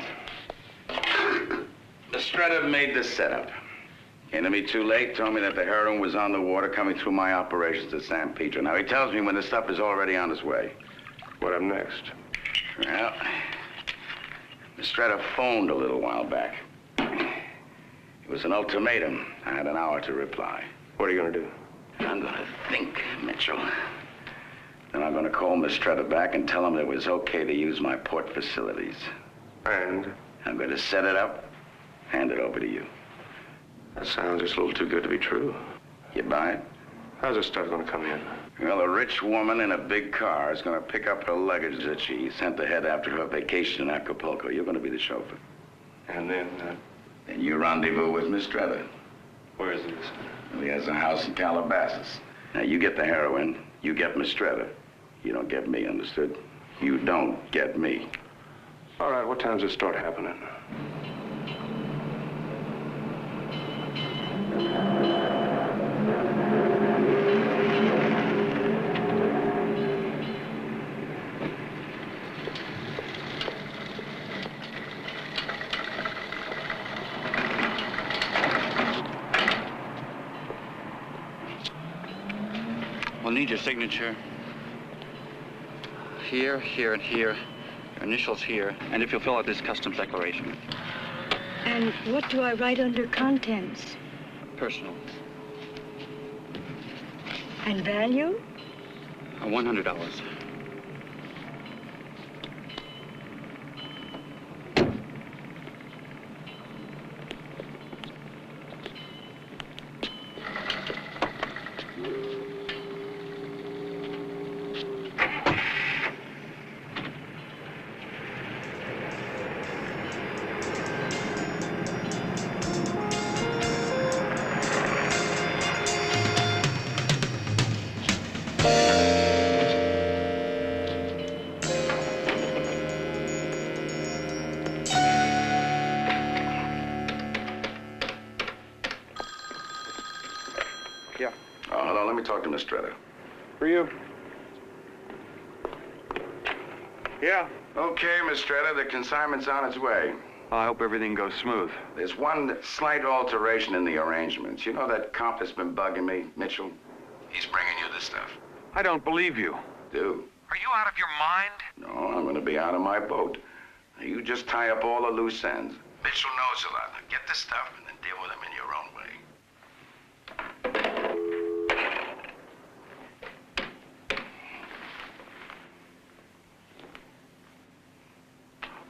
Mistretta made the setup. Came to me too late, told me that the heroin was on the water coming through my operations at San Pedro. Now, he tells me when the stuff is already on its way. What up next? Well, Mistretta phoned a little while back. It was an ultimatum. I had an hour to reply. What are you gonna do? I'm gonna think, Mitchell. Then I'm gonna call Mistretta back and tell him it was okay to use my port facilities. And? I'm gonna set it up, hand it over to you. That sounds just a little too good to be true. You buy it? How's this stuff gonna come in? Well, a rich woman in a big car is gonna pick up her luggage that she sent to head after her vacation in Acapulco. You're gonna be the chauffeur. And then, Then you rendezvous with Mistretta. where is this? Well, he has a house in Calabasas. Now, you get the heroin, you get Mistretta. You don't get me, understood? You don't get me. All right, what time does it start happening? We'll need your signature. Here, here, and here. Your initials here. And if you'll fill out this customs declaration. And what do I write under contents? Personal. And value? $100. Oh, hold on. Let me talk to Miss Stretta. For you. Yeah. Okay, Miss Stretta, the consignment's on its way. I hope everything goes smooth. There's one slight alteration in the arrangements. You know that cop that's been bugging me, Mitchell? He's bringing you this stuff. I don't believe you. Do? Are you out of your mind? No, I'm going to be out of my boat. You just tie up all the loose ends. Mitchell knows a lot. Now get the stuff and then deal with him in your own way.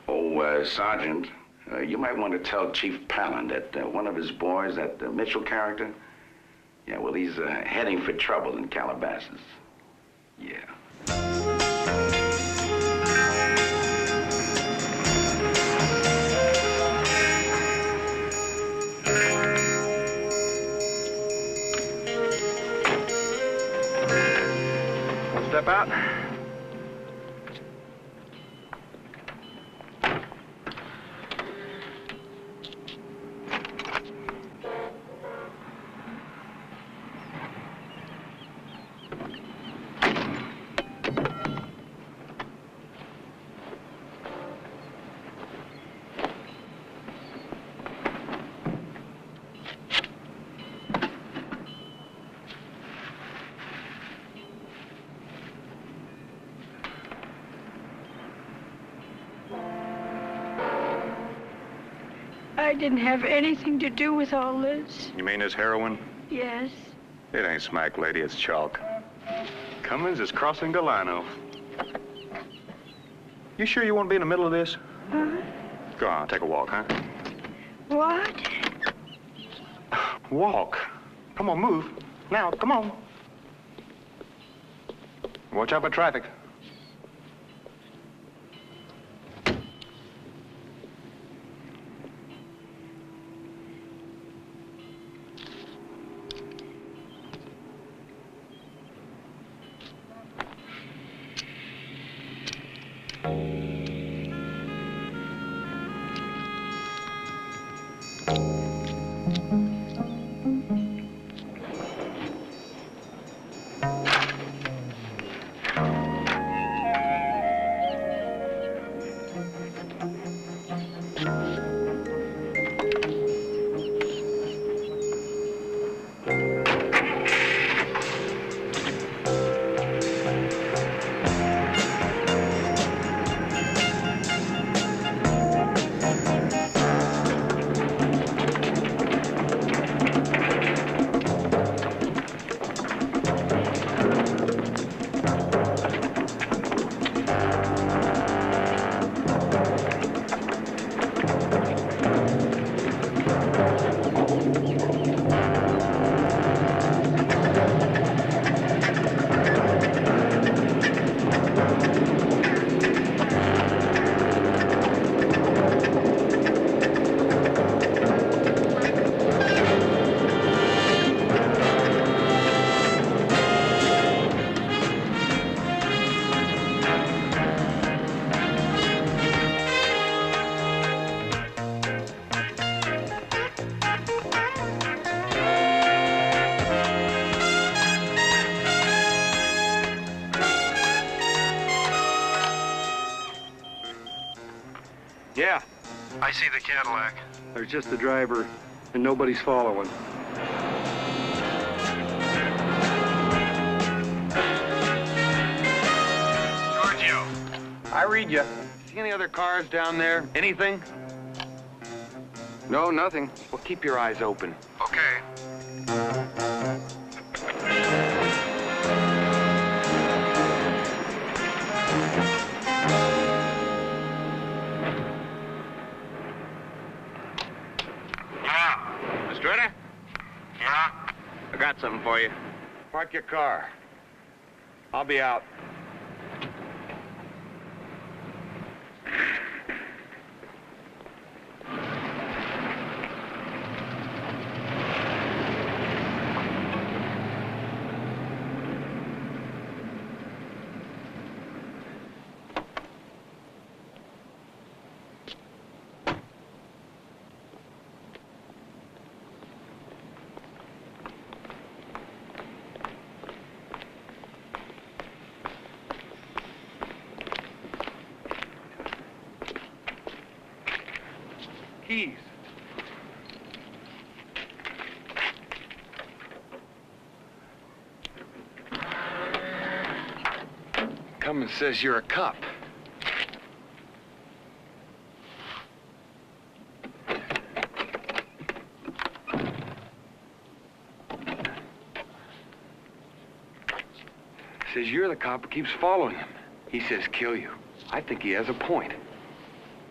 Oh, Sergeant, you might want to tell Chief Palin that one of his boys, that Mitchell character, yeah, well, he's heading for trouble in Calabasas. Yeah. Step out. I didn't have anything to do with all this. You mean this heroin? Yes. It ain't smack, lady, it's chalk. Cummings is crossing Galano. You sure you want to be in the middle of this? Huh? Go on, take a walk, huh? What? Walk. Come on, move. Now, come on. Watch out for traffic. Yeah. I see the Cadillac. There's just the driver, and nobody's following. Giorgio. I read you. See any other cars down there? Anything? No, nothing. Well, keep your eyes open. Okay. Ready? Yeah? I got something for you. Park your car. I'll be out. keys. Cummings says you're a cop. Says you're the cop who keeps following him. He says kill you. I think he has a point.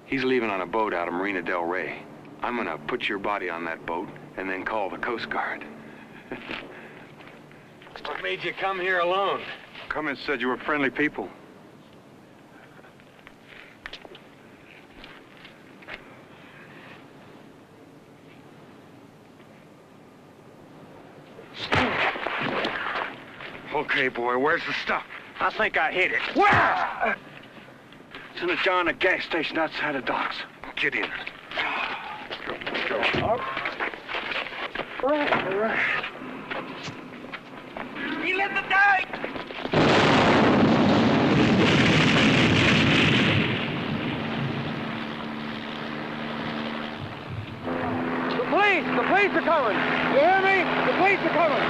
He's leaving on a boat out of Marina del Rey. I'm gonna put your body on that boat and then call the Coast Guard. What made you come here alone? Cummings said you were friendly people. Okay, boy, where's the stuff? I think I hit it. Where? It's in the jar in the gas station outside the docks. Get in. All right. He lit the dike! The police are coming. You hear me? The police are coming.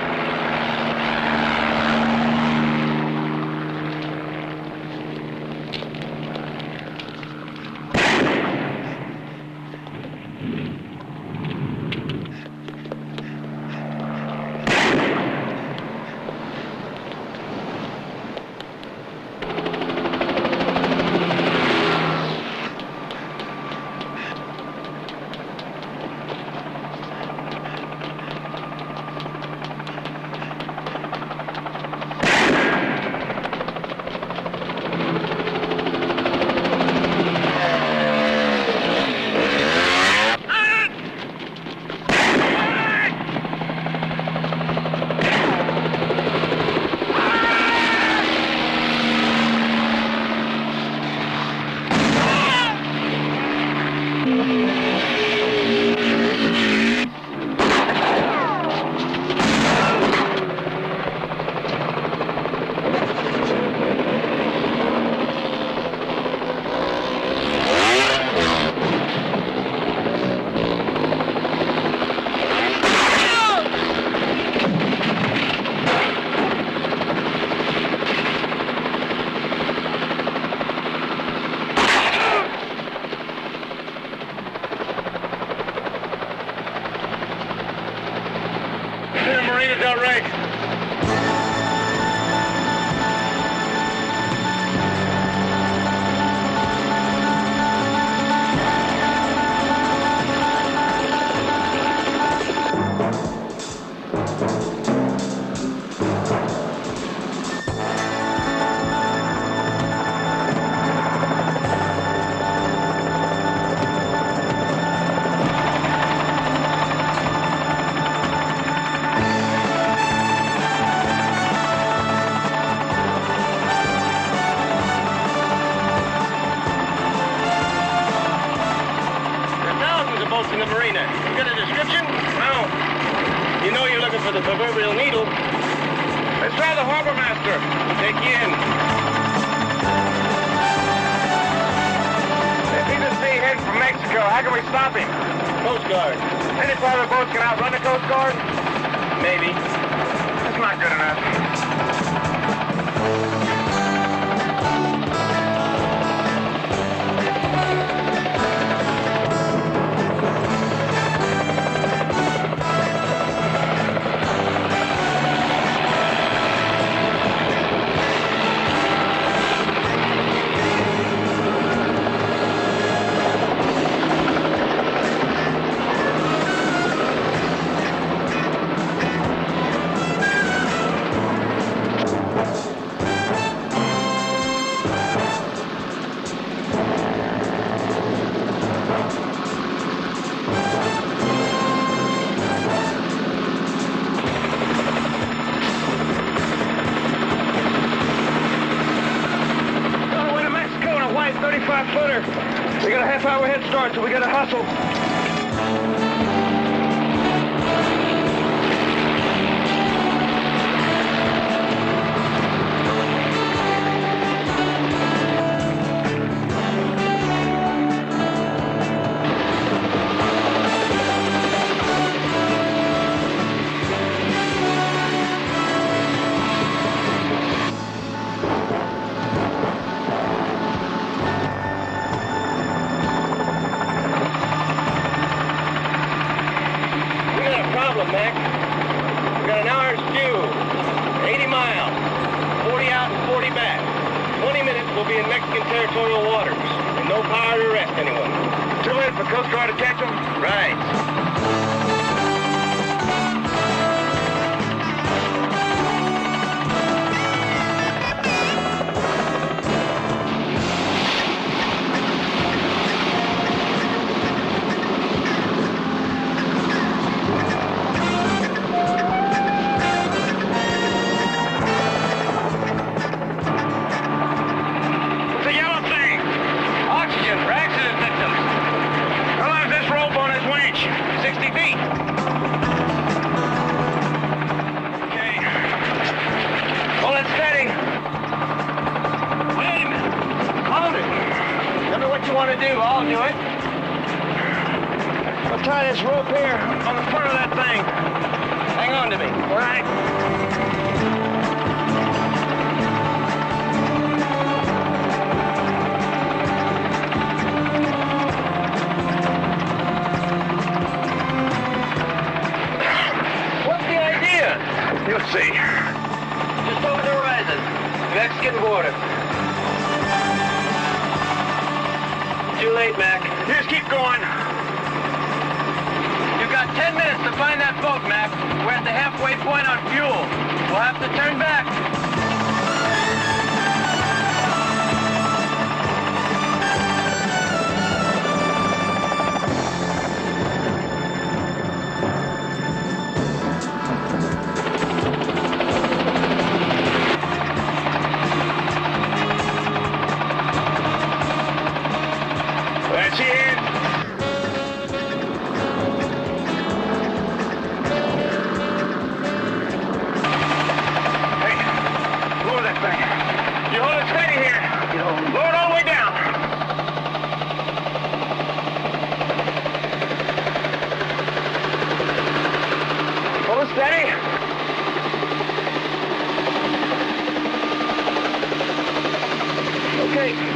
In the marina. You got a description? No. You know you're looking for the proverbial needle. Let's try the harbor master. Take you in. If he's at sea heading from Mexico, how can we stop him? Coast Guard. Any private boats can outrun the Coast Guard? Maybe. That's not good enough. We got a half-hour head start, so we gotta hustle. problem, Mac. We got an hour's due. 80 miles. 40 out and 40 back. 20 minutes we'll be in Mexican territorial waters. And no power to arrest anyone. Too late for Coast Guard to catch them? Right. Tie this rope here on the front of that thing. Hang on to me, all right? What's the idea? You'll see. Just over the horizon, Mexican border. Too late, Mac. Just keep going. You've got 10 minutes to find that boat, Mac. We're at the halfway point on fuel. We'll have to turn back. That's it. You hold it steady here. Lower it all the way down. Hold it steady. Okay.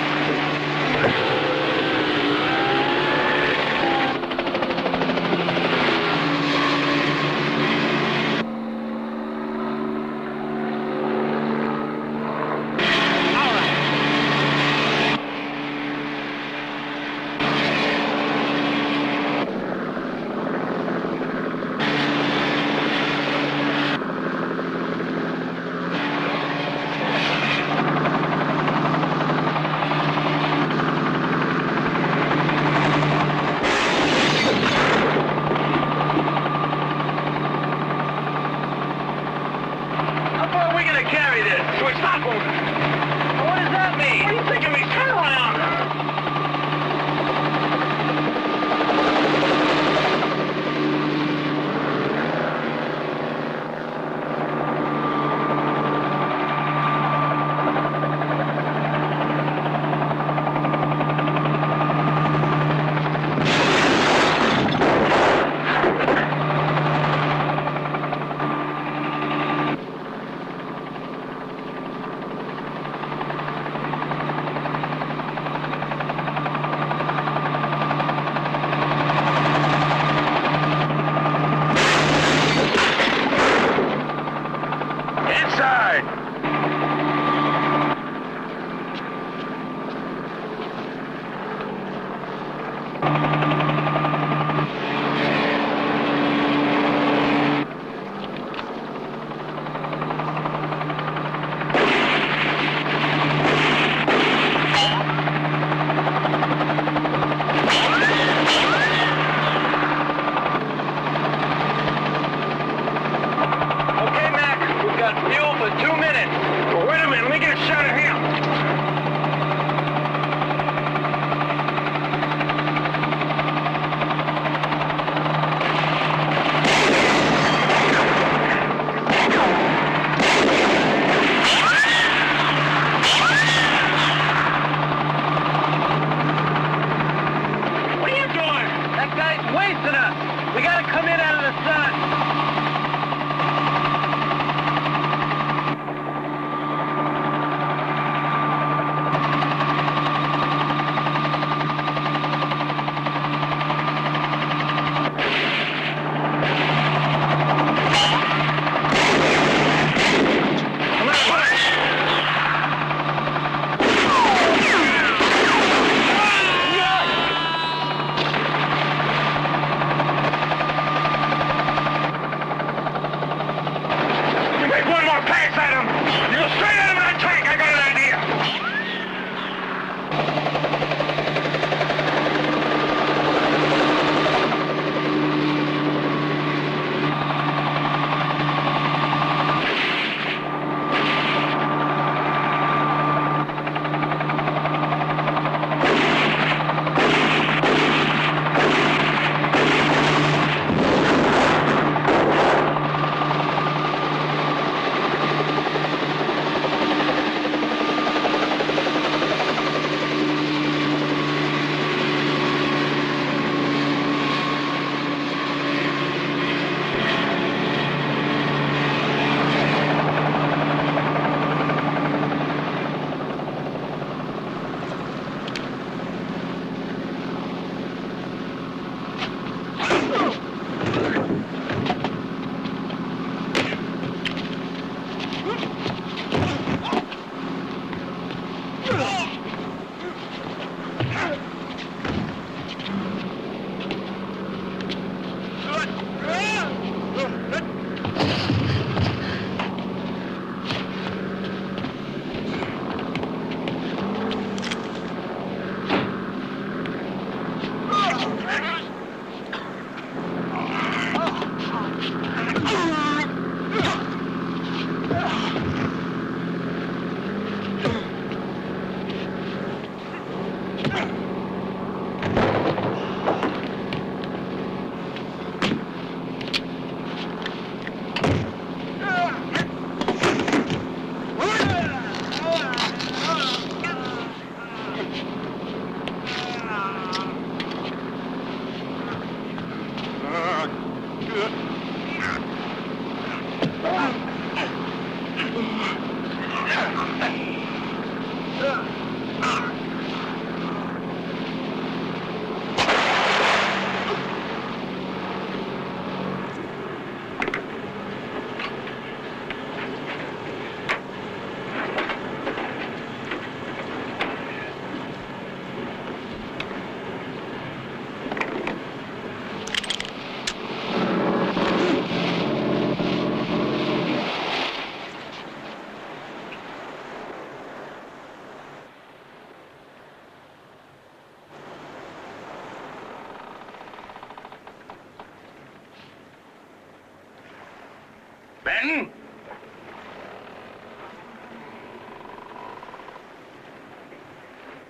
Benton?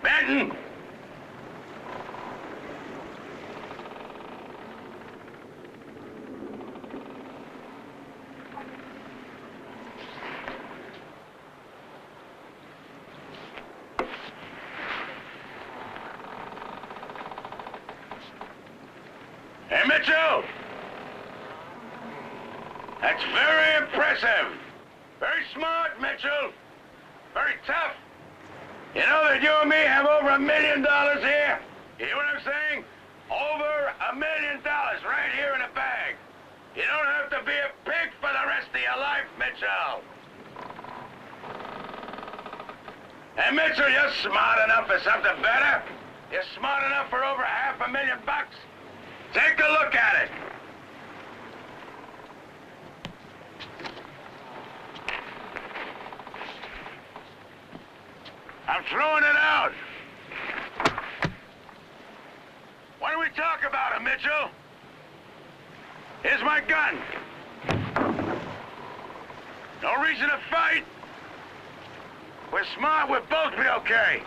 Benton! Hey, Mitchell! That's very impressive. Very smart, Mitchell. Very tough. You know that you and me have over $1 million here? You hear what I'm saying? Over $1 million right here in a bag. You don't have to be a pig for the rest of your life, Mitchell. Hey, Mitchell, you're smart enough for something better. You're smart enough for over $500,000. Take a look at it. I'm throwing it out. Why don't we talk about it, Mitchell? Here's my gun. No reason to fight. We're smart, we'll both be okay.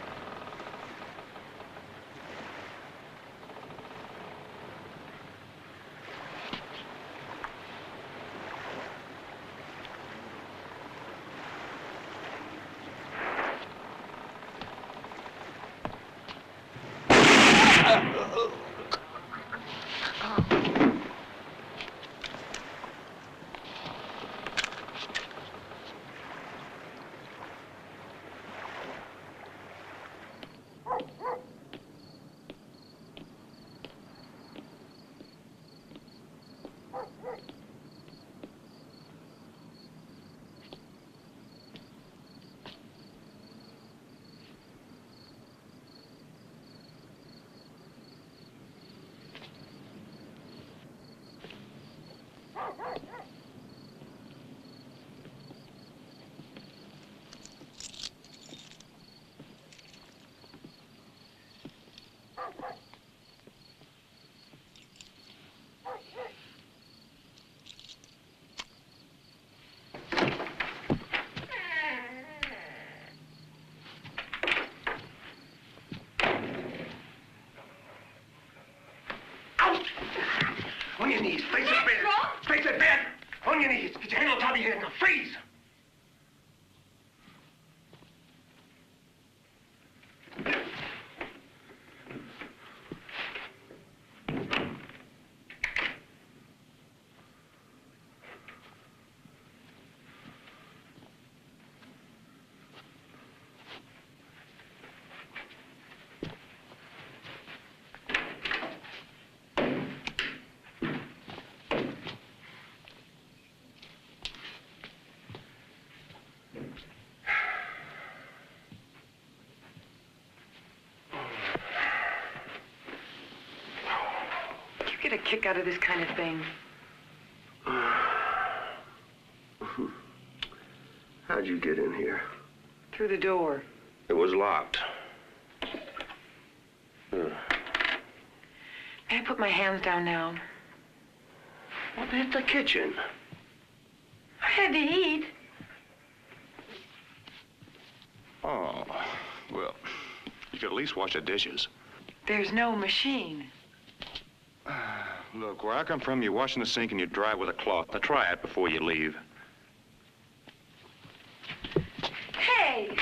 On your knees, face it bed. Face it bed. On your knees. Get your hand on top of your head now. Freeze. Get a kick out of this kind of thing. How'd you get in here? Through the door. It was locked. May I put my hands down now? What hit the kitchen? I had to eat. Oh, well, you could at least wash the dishes. There's no machine. Look, where I come from, you wash in the sink and you dry it with a cloth. Now try it before you leave. Hey!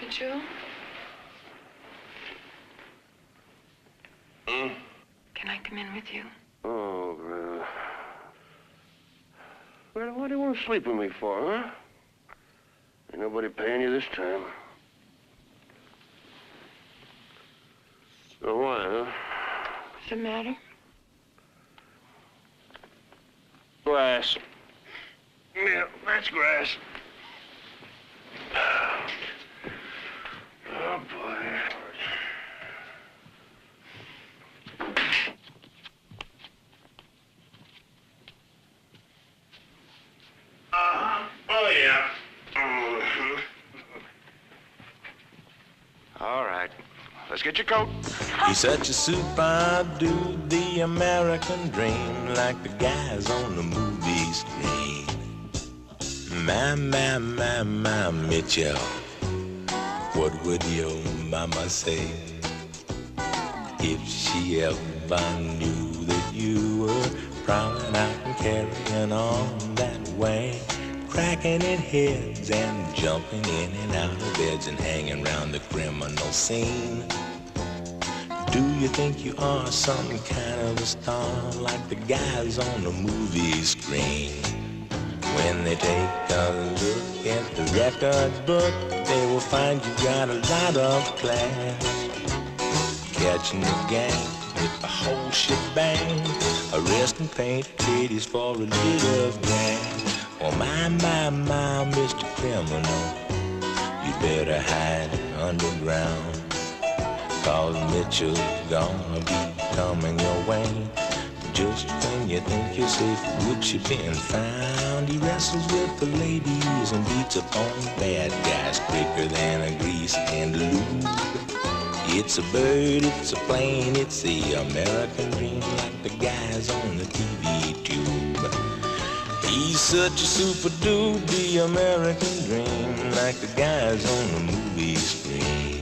Mitchell? Can I come in with you? Oh, well, what do you want to sleep with me for, huh? Ain't nobody paying you this time. So why, huh? What's the matter? Grass. Yeah, that's grass. Oh, boy. Oh, yeah. All right. Let's get your coat. He's such a super dude, the American dream, like the guys on the movie screen. My, Mitchell, what would your mama say if she ever knew that you were prowling out and carrying on that way, cracking in heads and jumping in and out of beds and hanging around the criminal scene? Do you think you are some kind of a star like the guys on the movie screen? When they take a look at the record book, they will find you got a lot of class. Catching the gang with the whole shebang, arresting painted ladies for a bit of gas. Oh my, Mr. Criminal, you better hide underground, 'cause Mitchell's gonna be coming your way. Just when you think you're safe, which you've been found, he wrestles with the ladies and beats up on bad guys quicker than a grease and lube. It's a bird, it's a plane, it's the American dream, like the guys on the TV tube. He's such a super dude, the American dream, like the guys on the movie screen.